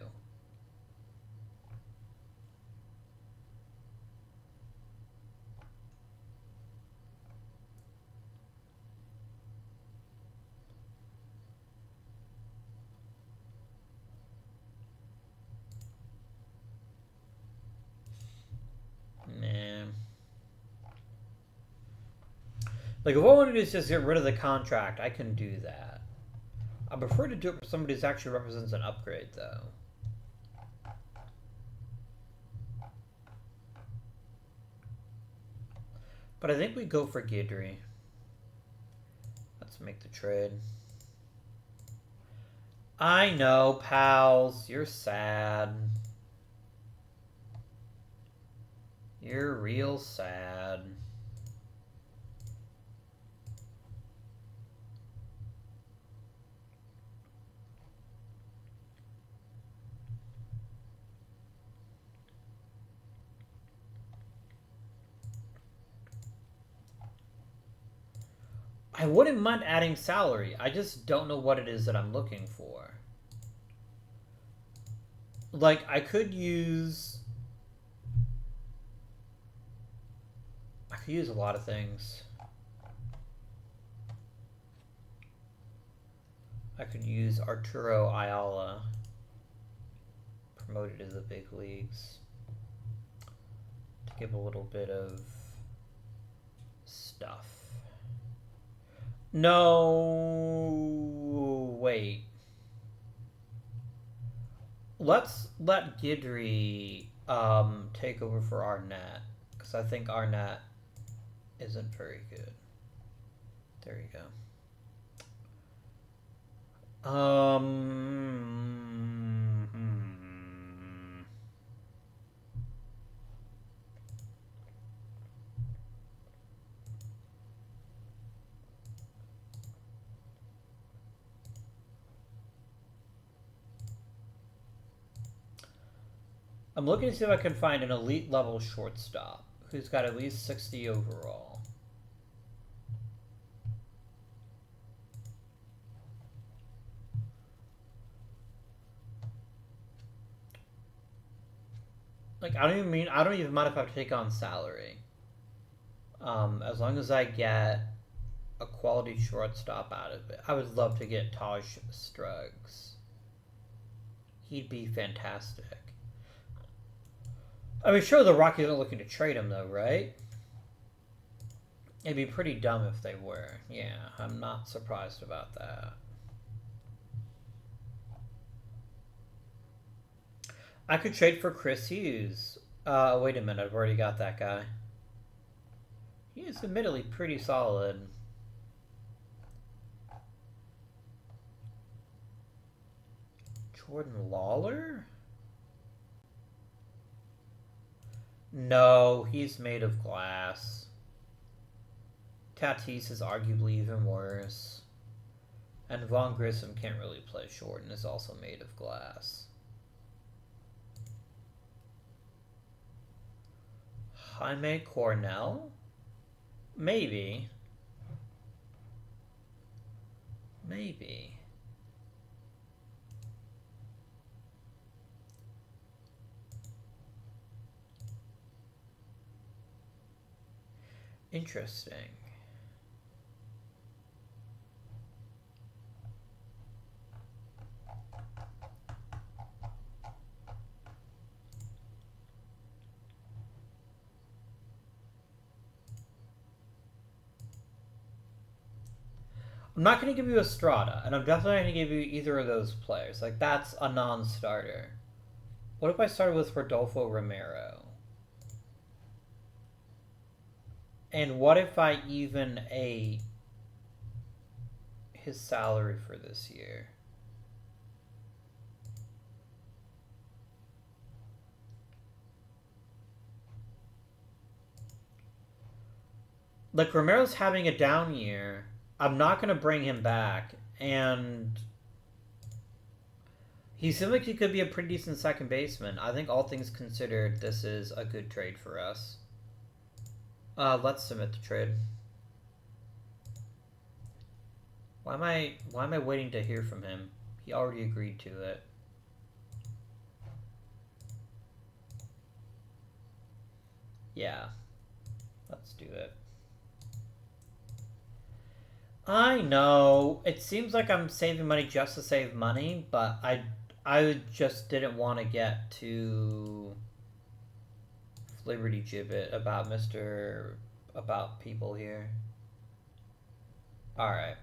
Like, if all I want to do is just get rid of the contract, I can do that. I prefer to do it for somebody who actually represents an upgrade, though. But I think we go for Gidry. Let's make the trade. I know, pals. You're sad. You're real sad. I wouldn't mind adding salary. I just don't know what it is that I'm looking for. Like, I could use a lot of things. I could use Arturo Ayala, promoted to the big leagues, to give a little bit of stuff. No, wait. Let's let Gidry take over for Arnett, because I think Arnett isn't very good. There you go. I'm looking to see if I can find an elite level shortstop who's got at least 60 overall. Like, I don't even mind if I have to take on salary. As long as I get a quality shortstop out of it. I would love to get Taj Struggs. He'd be fantastic. I mean, sure, the Rockies aren't looking to trade him, though, right? It'd be pretty dumb if they were. Yeah, I'm not surprised about that. I could trade for Chris Hughes. Wait a minute, I've already got that guy. He is admittedly pretty solid. Jordan Lawler? No, he's made of glass. Tatis is arguably even worse. And Vaughn Grissom can't really play short and is also made of glass. Jaime Cornell? Maybe. Maybe. Interesting. I'm not going to give you Estrada, and I'm definitely not going to give you either of those players. Like, that's a non-starter. What if I started with Rodolfo Romero? And what if I even ate his salary for this year? Like, Romero's having a down year. I'm not going to bring him back. And he seems like he could be a pretty decent second baseman. I think all things considered, this is a good trade for us. Let's submit the trade. Why am I waiting to hear from him? He already agreed to it. Yeah. Let's do it. I know. It seems like I'm saving money just to save money, but I just didn't want to get too Liberty Gibbet about people here. Alright.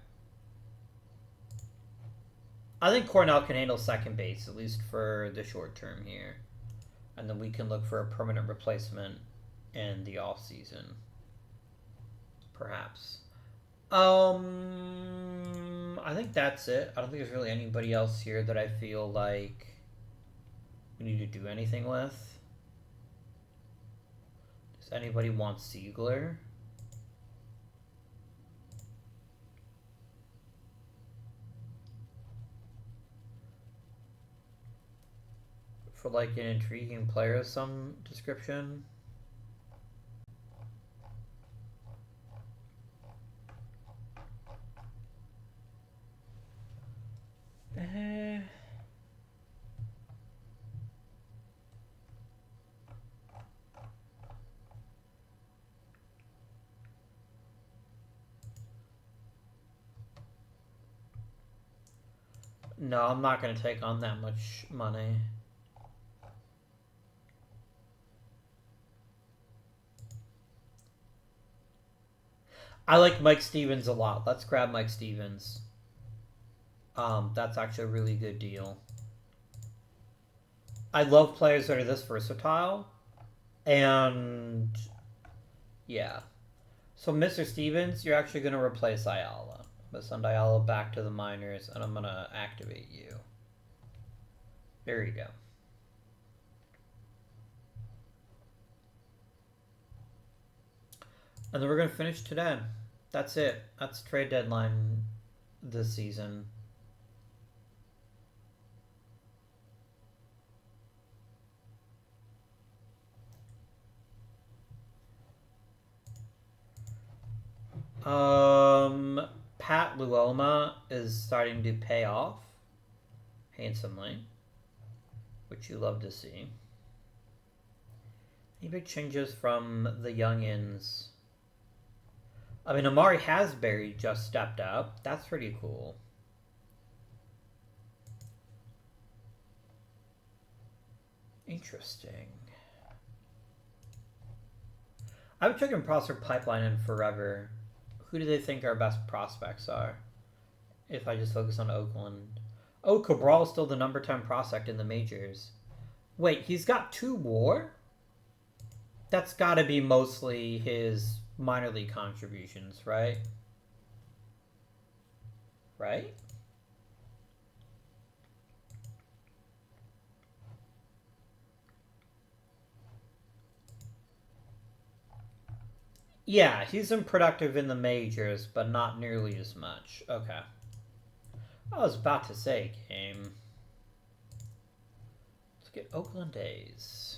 I think Cornell can handle second base, at least for the short term here. And then we can look for a permanent replacement in the off season. Perhaps. I think that's it. I don't think there's really anybody else here that I feel like we need to do anything with. Does anybody want Siegler? For like an intriguing player of some description? No, I'm not going to take on that much money. I like Mike Stevens a lot. Let's grab Mike Stevens. That's actually a really good deal. I love players that are this versatile. And yeah. So Mr. Stevens, you're actually going to replace Ayala. I'm going to send Ayala back to the minors, and I'm going to activate you. There you go. And then we're going to finish today. That's it. That's trade deadline this season. Pat Luoma is starting to pay off handsomely, which you love to see. Any big changes from the youngins? I mean, Amari Hasbury just stepped up. That's pretty cool. Interesting. I've been checking prospect pipeline in forever. Who do they think our best prospects are? If I just focus on Oakland. Oh, Cabral is still the number 10 prospect in the majors. Wait, he's got 2 WAR? That's got to be mostly his minor league contributions, right? Right? Yeah, he's been productive in the majors, but not nearly as much. Okay. I was about to say, game. Let's get Oakland A's.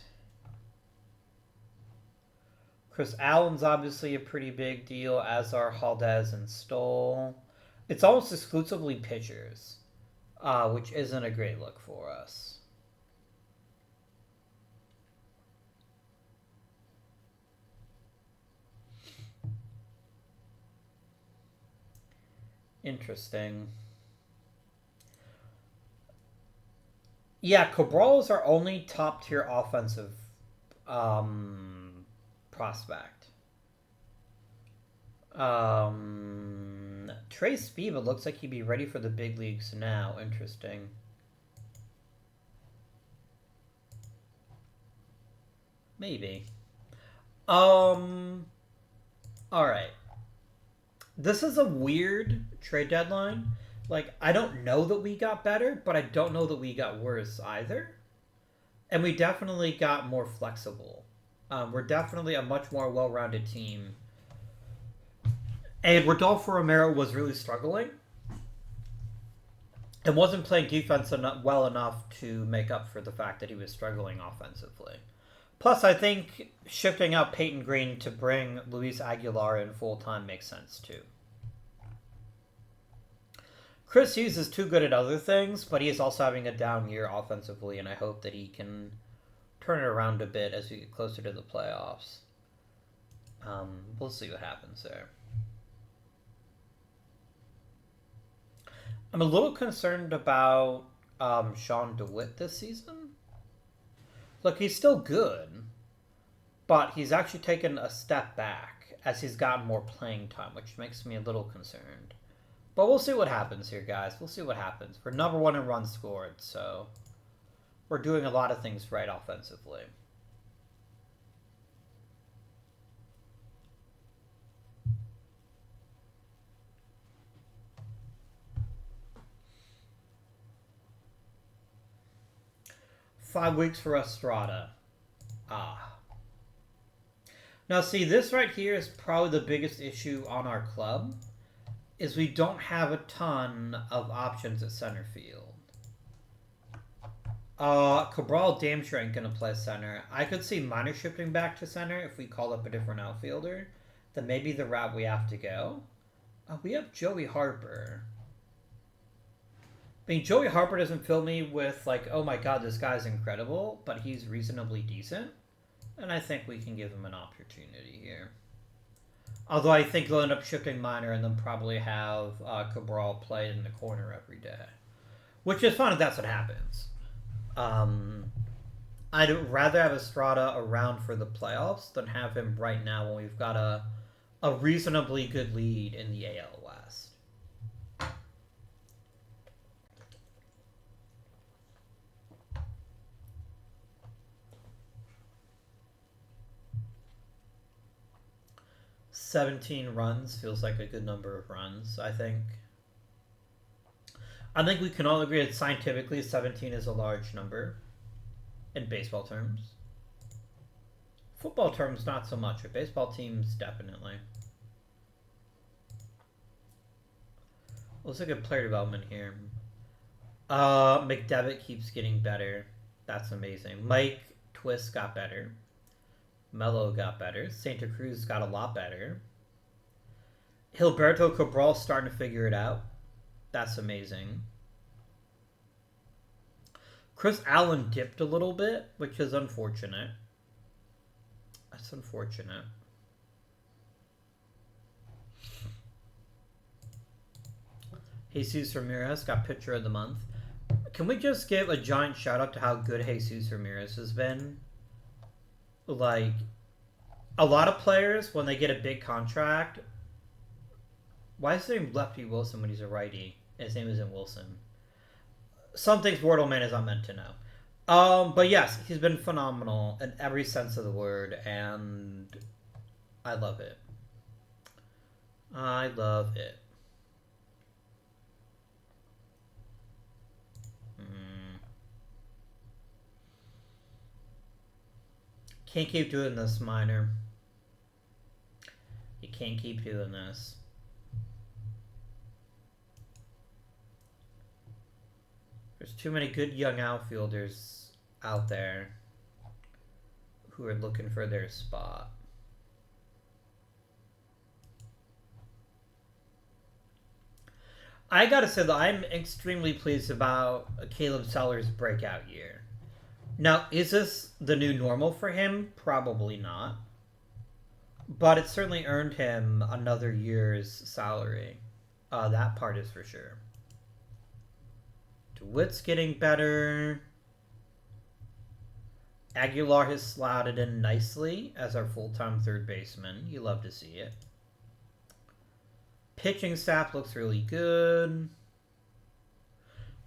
Chris Allen's obviously a pretty big deal, as are Haldez and Stoll. It's almost exclusively pitchers, which isn't a great look for us. Interesting. Yeah, Cabral is our only top-tier offensive prospect. Trey Spiva looks like he'd be ready for the big leagues now. Interesting. Maybe. Alright. This is a weird trade deadline. Like, I don't know that we got better, but I don't know that we got worse either. And we definitely got more flexible. We're definitely a much more well-rounded team. And Rodolfo Romero was really struggling. And wasn't playing defense well enough to make up for the fact that he was struggling offensively. Plus, I think shifting out Peyton Green to bring Luis Aguilar in full-time makes sense, too. Chris Hughes is too good at other things, but he is also having a down year offensively, and I hope that he can turn it around a bit as we get closer to the playoffs. We'll see what happens there. I'm a little concerned about Sean DeWitt this season. Look, he's still good, but he's actually taken a step back as he's gotten more playing time, which makes me a little concerned. But we'll see what happens here, guys. We'll see what happens. We're number one in runs scored, so we're doing a lot of things right offensively. Five weeks for Estrada. Ah. Now, see, this right here is probably the biggest issue on our club, is we don't have a ton of options at center field. Cabral damn sure ain't going to play center. I could see Minor shifting back to center if we call up a different outfielder. Then maybe the route we have to go. We have Joey Harper. I mean, Joey Harper doesn't fill me with, like, oh my god, this guy's incredible, but he's reasonably decent. And I think we can give him an opportunity here. Although I think they'll end up shifting Minor and then probably have Cabral play in the corner every day. Which is fun if that's what happens. I'd rather have Estrada around for the playoffs than have him right now when we've got a reasonably good lead in the AL West. $17 runs feels like a good number of runs, I think. I think we can all agree that scientifically 17 is a large number in baseball terms. Football terms, not so much. But baseball teams, definitely. Looks like a player development here. McDevitt keeps getting better. That's amazing. Mike Twist got better. Mello got better. Santa Cruz got a lot better. Gilberto Cabral starting to figure it out. That's amazing. Chris Allen dipped a little bit, which is unfortunate. That's unfortunate. Jesus Ramirez got pitcher of the month. Can we just give a giant shout out to how good Jesus Ramirez has been? Like, a lot of players, when they get a big contract... Why is his name Lefty Wilson when he's a righty? His name isn't Wilson. Some things Wordle Man is not meant to know. But yes, he's been phenomenal in every sense of the word, and I love it. I love it. Can't keep doing this, Minor. You can't keep doing this. There's too many good young outfielders out there who are looking for their spot. I gotta say that I'm extremely pleased about Caleb Sellers' breakout year. Now, is this the new normal for him? Probably not. But it certainly earned him another year's salary. That part is for sure. DeWitt's getting better. Aguilar has slotted in nicely as our full-time third baseman. You love to see it. Pitching staff looks really good.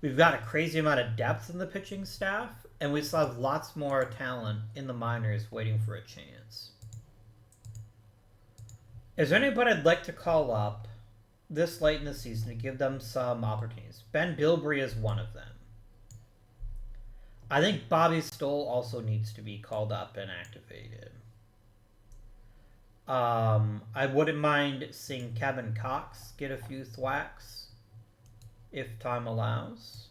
We've got a crazy amount of depth in the pitching staff, and we still have lots more talent in the minors waiting for a chance. Is there anybody I'd like to call up this late in the season to give them some opportunities? Ben Bilbrey is one of them. I think Bobby Stoll also needs to be called up and activated. I wouldn't mind seeing Kevin Cox get a few thwacks if time allows.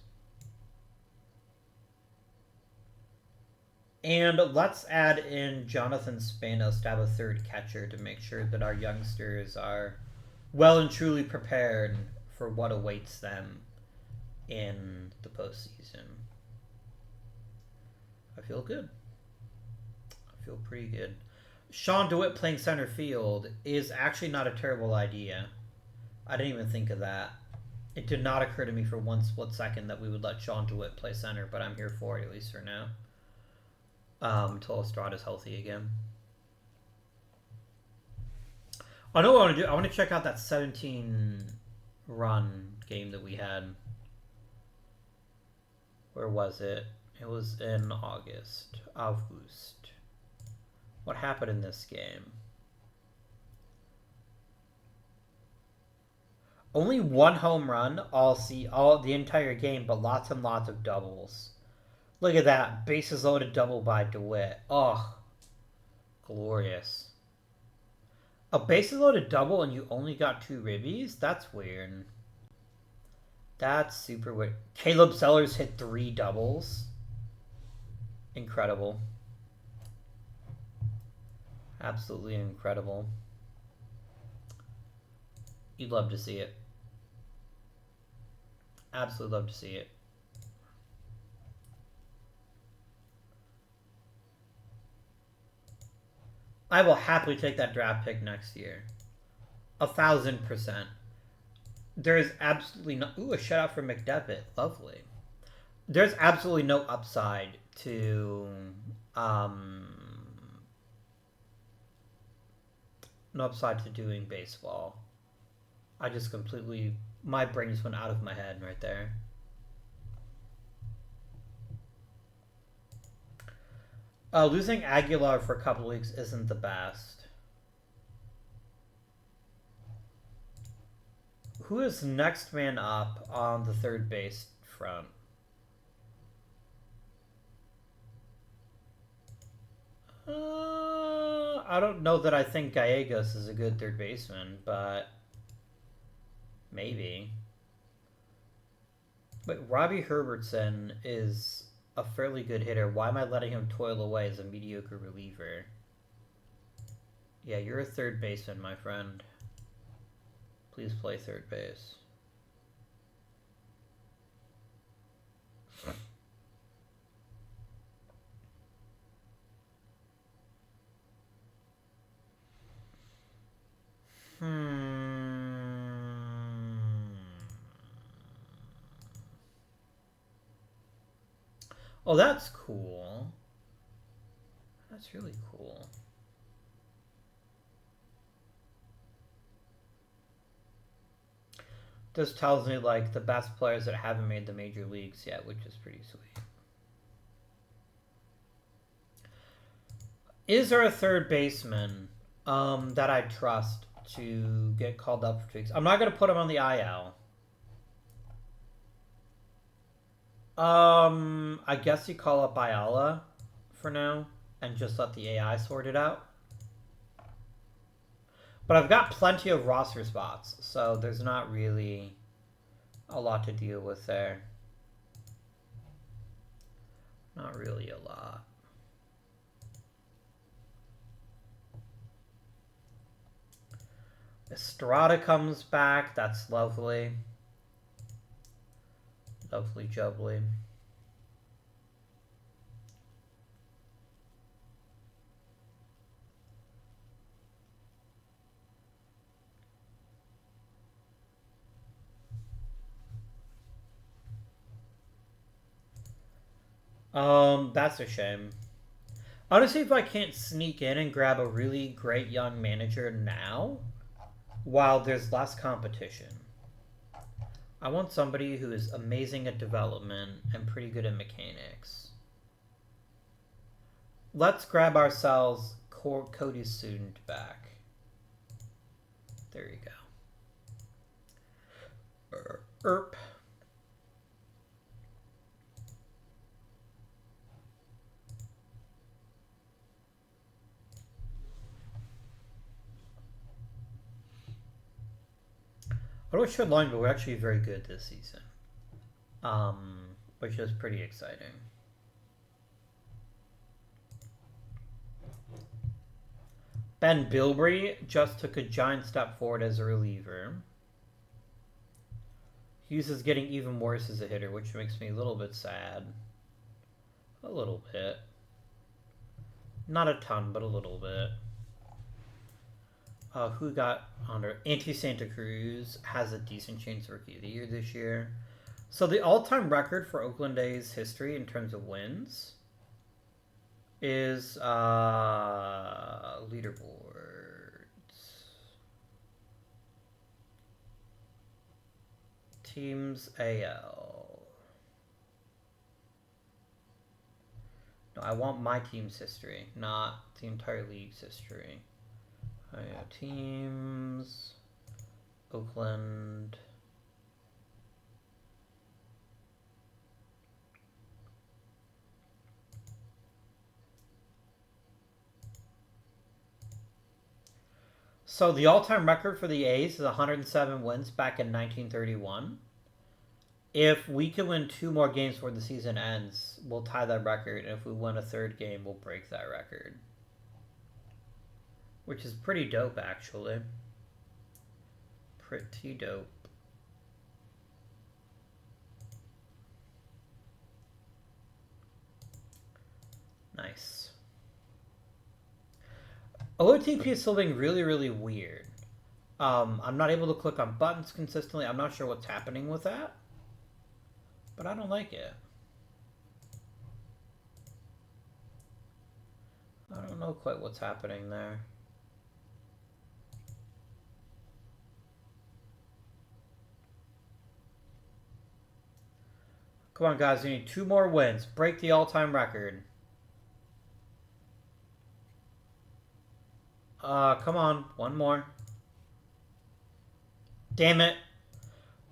And let's add in Jonathan Spanos to have a third catcher to make sure that our youngsters are well and truly prepared for what awaits them in the postseason. I feel good. I feel pretty good. Sean DeWitt playing center field is actually not a terrible idea. I didn't even think of that. It did not occur to me for one split second that we would let Sean DeWitt play center, but I'm here for it, at least for now. Until Estrada's healthy again. I know what I want to do. I want to check out that 17 run game that we had. Where was it? It was in August. August. What happened in this game? Only one home run all the entire game, but lots and lots of doubles. Look at that. Bases loaded double by DeWitt. Oh, glorious. A bases loaded double and you only got 2 ribbies? That's weird. That's super weird. Caleb Sellers hit 3 doubles. Incredible. Absolutely incredible. You'd love to see it. Absolutely love to see it. I will happily take that draft pick next year. 1,000%. There is absolutely no... Ooh, a shutout from McDevitt. Lovely. There's absolutely no upside to... no upside to doing baseball. I just completely... My brain just went out of my head right there. Losing Aguilar for a couple weeks isn't the best. Who is next man up on the third base front? I don't know that I think Gallegos is a good third baseman, but maybe. But Robbie Herbertson is a fairly good hitter. Why am I letting him toil away as a mediocre reliever? Yeah, you're a third baseman, my friend. Please play third base. Oh, that's cool. That's really cool. This tells me, like, the best players that haven't made the major leagues yet, which is pretty sweet. Is there a third baseman that I trust to get called up for tweaks? I'm not going to put him on the IL. I guess you call up Ayala for now and just let the AI sort it out. But I've got plenty of roster spots, so there's not really a lot to deal with there. Not really a lot. Estrada comes back. That's lovely. Lovely jubbly. That's a shame. Honestly, if I can't sneak in and grab a really great young manager now, while there's less competition, I want somebody who is amazing at development and pretty good at mechanics. Let's grab ourselves Cody's student back. There you go. Erp. I don't show line, but we're actually very good this season. Which is pretty exciting. Ben Bilbrey just took a giant step forward as a reliever. Hughes is getting even worse as a hitter, which makes me a little bit sad. A little bit. Not a ton, but a little bit. Who got under? Anti Santa Cruz has a decent chance of Rookie of the Year this year. So the all-time record for Oakland A's history in terms of wins is leaderboards. Teams AL. No, I want my team's history, not the entire league's history. Oh yeah, teams. Oakland. So the all-time record for the A's is 107 wins back in 1931. If we can win 2 more games before the season ends, we'll tie that record. And if we win a 3rd game, we'll break that record. Which is pretty dope, actually. Pretty dope. Nice. OOTP is still being really, really weird. I'm not able to click on buttons consistently. I'm not sure what's happening with that. But I don't like it. I don't know quite what's happening there. Come on, guys. We need 2 more wins. Break the all-time record. Come on. 1 more. Damn it.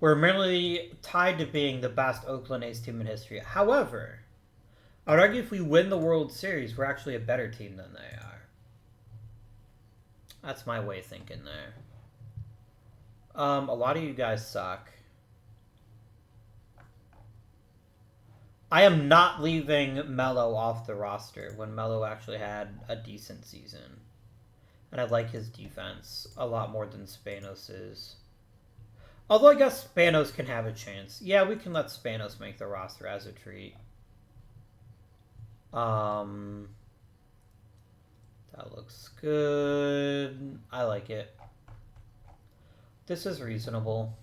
We're merely tied to being the best Oakland A's team in history. However, I would argue if we win the World Series, we're actually a better team than they are. That's my way of thinking there. A lot of you guys suck. I am not leaving Melo off the roster when Melo actually had a decent season. And I like his defense a lot more than Spanos's. Although I guess Spanos can have a chance. Yeah, we can let Spanos make the roster as a treat. That looks good. I like it. This is reasonable.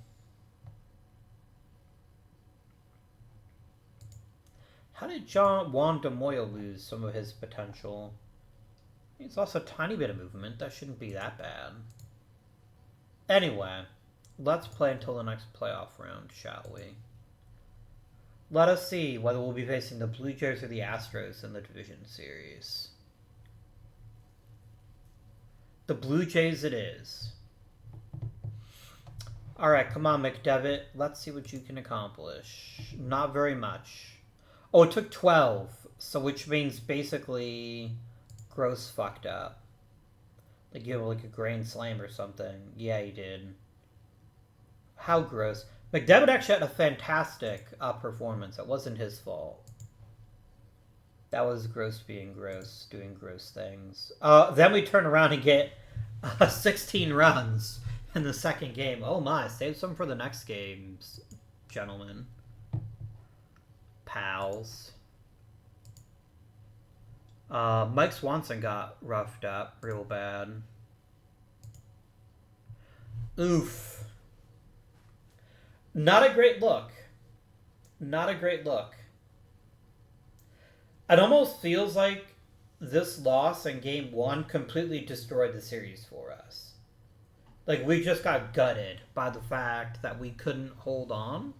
How did Juan DeMoya lose some of his potential? It's also a tiny bit of movement. That shouldn't be that bad. Anyway, let's play until the next playoff round, shall we? Let us see whether we'll be facing the Blue Jays or the Astros in the division series. The Blue Jays it is. Alright, come on, McDevitt. Let's see what you can accomplish. Not very much. Oh, it took 12, so which means basically Gross fucked up. Like you have like a grand slam or something. Yeah, he did. How gross. McDevitt actually had a fantastic performance. It wasn't his fault. That was Gross being gross, doing gross things. Then we turn around and get 16 runs in the second game. Oh my, save some for the next games, gentlemen. Pals. Mike Swanson got roughed up real bad. Oof. Not a great look. Not a great look. It almost feels like this loss in game 1 completely destroyed the series for us. Like, we just got gutted by the fact that we couldn't hold on.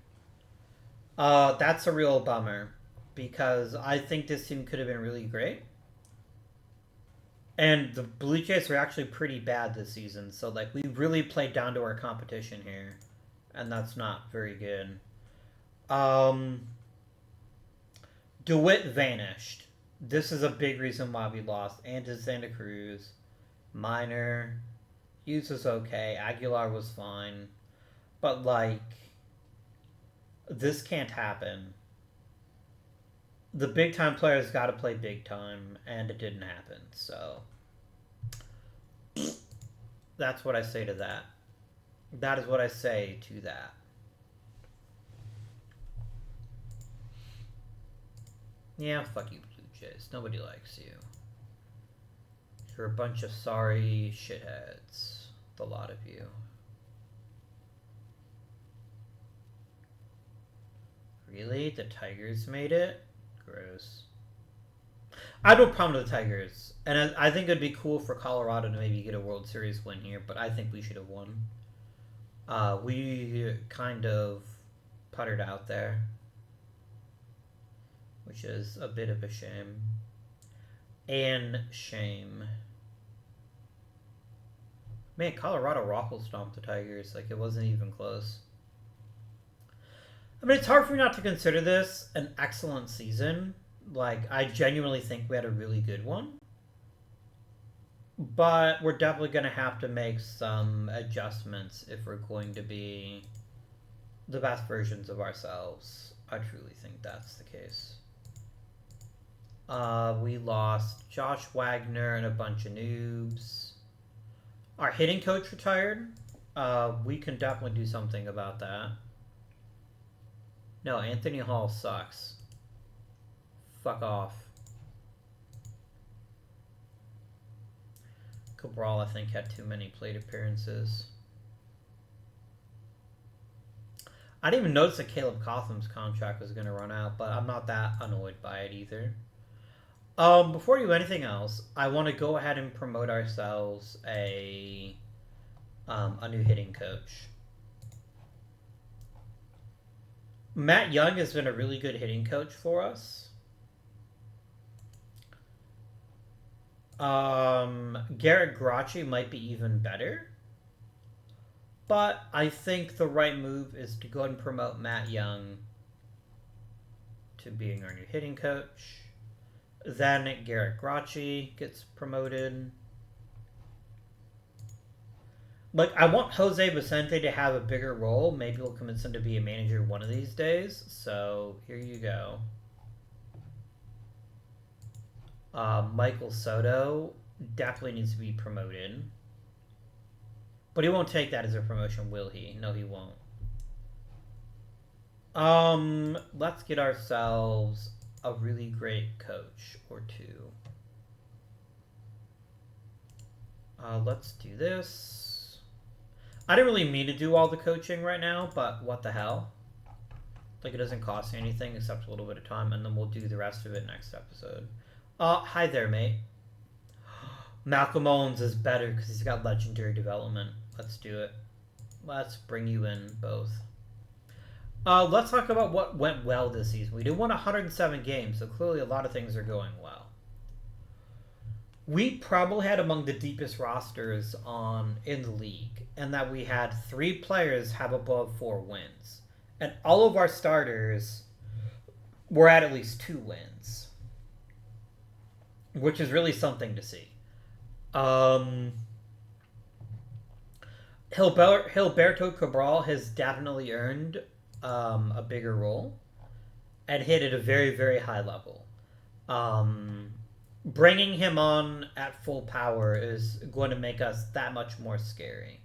That's a real bummer, because I think this team could have been really great. And the Blue Jays were actually pretty bad this season, so like we really played down to our competition here, and that's not very good. DeWitt vanished. This is a big reason why we lost. And to Santa Cruz. Minor. Hughes was okay. Aguilar was fine. But like, this can't happen. The big time players got to play big time, and it didn't happen. So that's what I say to that. That is what I say to that. Yeah, fuck you, Blue Jays. Nobody likes you. You're a bunch of sorry shitheads. The lot of you. Really? The Tigers made it? Gross. I have no problem with the Tigers. And I think it'd be cool for Colorado to maybe get a World Series win here, but I think we should have won. We kind of puttered out there, which is a bit of a shame. And shame. Man, Colorado raffle stomped the Tigers. Like, it wasn't even close. I mean, it's hard for me not to consider this an excellent season. Like, I genuinely think we had a really good one. But we're definitely going to have to make some adjustments if we're going to be the best versions of ourselves. I truly think that's the case. We lost Josh Wagner and a bunch of noobs. Our hitting coach retired. We can definitely do something about that. No, Anthony Hall sucks. Fuck off. Cabral, I think, had too many plate appearances. I didn't even notice that Caleb Cotham's contract was going to run out, but I'm not that annoyed by it either. Before we do anything else, I want to go ahead and promote ourselves a new hitting coach. Matt Young has been a really good hitting coach for us. Garrett Gracci might be even better. But I think the right move is to go ahead and promote Matt Young to being our new hitting coach. Then Garrett Gracci gets promoted. Like, I want Jose Vicente to have a bigger role. Maybe we'll convince him to be a manager one of these days. So, here you go. Michael Soto definitely needs to be promoted. But he won't take that as a promotion, will he? No, he won't. Let's get ourselves a really great coach or two. Let's do this. I didn't really mean to do all the coaching right now, but what the hell? Like, it doesn't cost anything except a little bit of time, and then we'll do the rest of it next episode. Hi there, mate. Malcolm Owens is better because he's got legendary development. Let's do it. Let's bring you in both. Let's talk about what went well this season. We did win 107 games, so clearly a lot of things are going well. We probably had among the deepest rosters in the league, and that we had 3 players have above 4 wins. And all of our starters were at least 2 wins, which is really something to see. Gilberto Cabral has definitely earned a bigger role and hit at a very, very high level. Bringing him on at full power is going to make us that much more scary.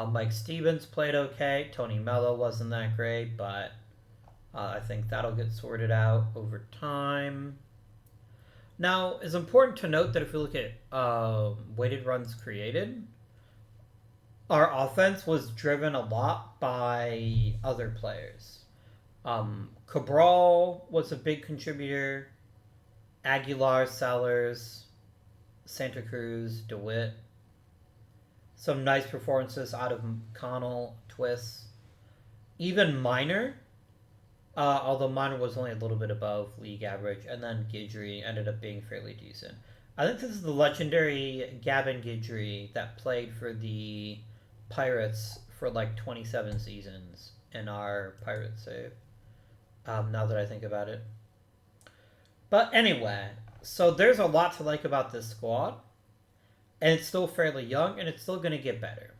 Mike Stevens played okay. Tony Mello wasn't that great, but I think that'll get sorted out over time. Now, it's important to note that if we look at weighted runs created, our offense was driven a lot by other players. Cabral was a big contributor. Aguilar, Sellers, Santa Cruz, DeWitt. Some nice performances out of Connell, Twist. Even Minor, although Minor was only a little bit above league average. And then Guidry ended up being fairly decent. I think this is the legendary Gavin Guidry that played for the Pirates for like 27 seasons in our Pirate save. Now that I think about it. But anyway, so there's a lot to like about this squad. And it's still fairly young, and it's still going to get better.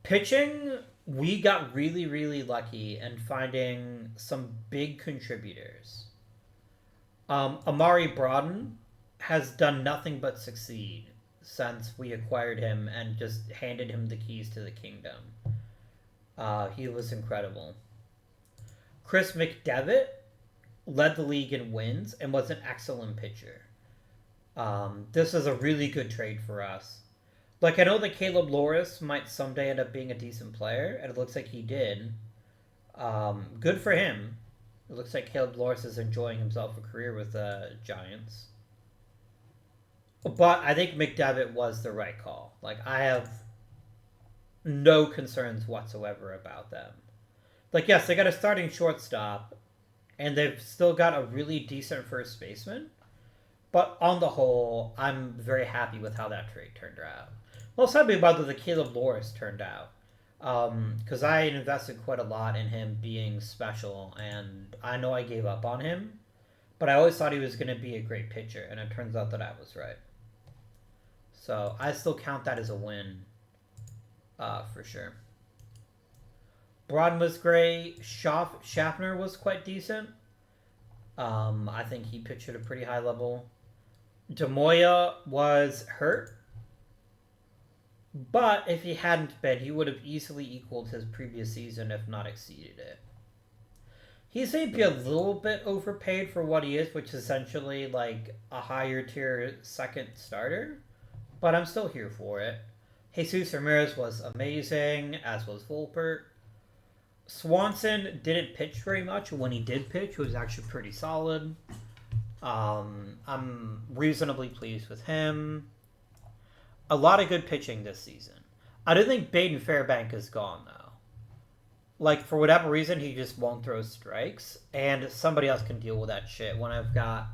Pitching, we got really, really lucky in finding some big contributors. Amari Brodin has done nothing but succeed since we acquired him and just handed him the keys to the kingdom. He was incredible. Chris McDevitt led the league in wins and was an excellent pitcher. This is a really good trade for us. Like, I know that Caleb Loris might someday end up being a decent player, and it looks like he did. Good for him. It looks like Caleb Loris is enjoying himself a career with the Giants. But I think McDevitt was the right call. Like, I have no concerns whatsoever about them. Like, yes, they got a starting shortstop, and they've still got a really decent first baseman. But on the whole, I'm very happy with how that trade turned out. Most happy about the Caleb Loris turned out. Because I invested quite a lot in him being special, and I know I gave up on him, but I always thought he was going to be a great pitcher, and it turns out that I was right. So I still count that as a win, for sure. Braun was great. Schaffner was quite decent. I think he pitched at a pretty high level. Demoya was hurt, but if he hadn't been, he would have easily equaled his previous season, if not exceeded it. He's maybe a little bit overpaid for what he is, which is essentially like a higher tier second starter, but I'm still here for it. Jesus Ramirez was amazing, as was Volpert. Swanson didn't pitch very much. When he did pitch, it was actually pretty solid. I'm reasonably pleased with him. A lot of good pitching this season. I don't think Baden Fairbank is gone, though. Like, for whatever reason, he just won't throw strikes, and somebody else can deal with that shit when I've got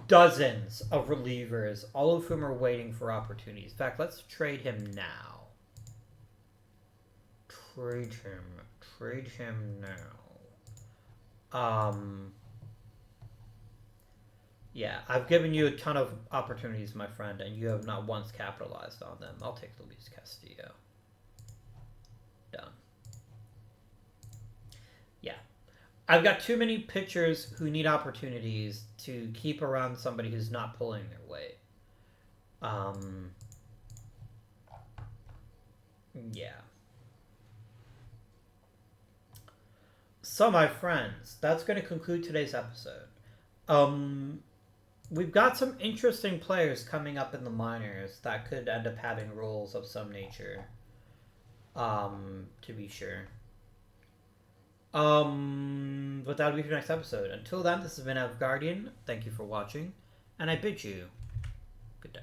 dozens of relievers, all of whom are waiting for opportunities. In fact, let's trade him now. Trade him now. Yeah, I've given you a ton of opportunities, my friend, and you have not once capitalized on them. I'll take Luis Castillo. Done. Yeah. I've got too many pitchers who need opportunities to keep around somebody who's not pulling their weight. Yeah. So, my friends, that's going to conclude today's episode. We've got some interesting players coming up in the minors that could end up having roles of some nature. To be sure. But that'll be for next episode. Until then, this has been Guardian. Thank you for watching, and I bid you good day.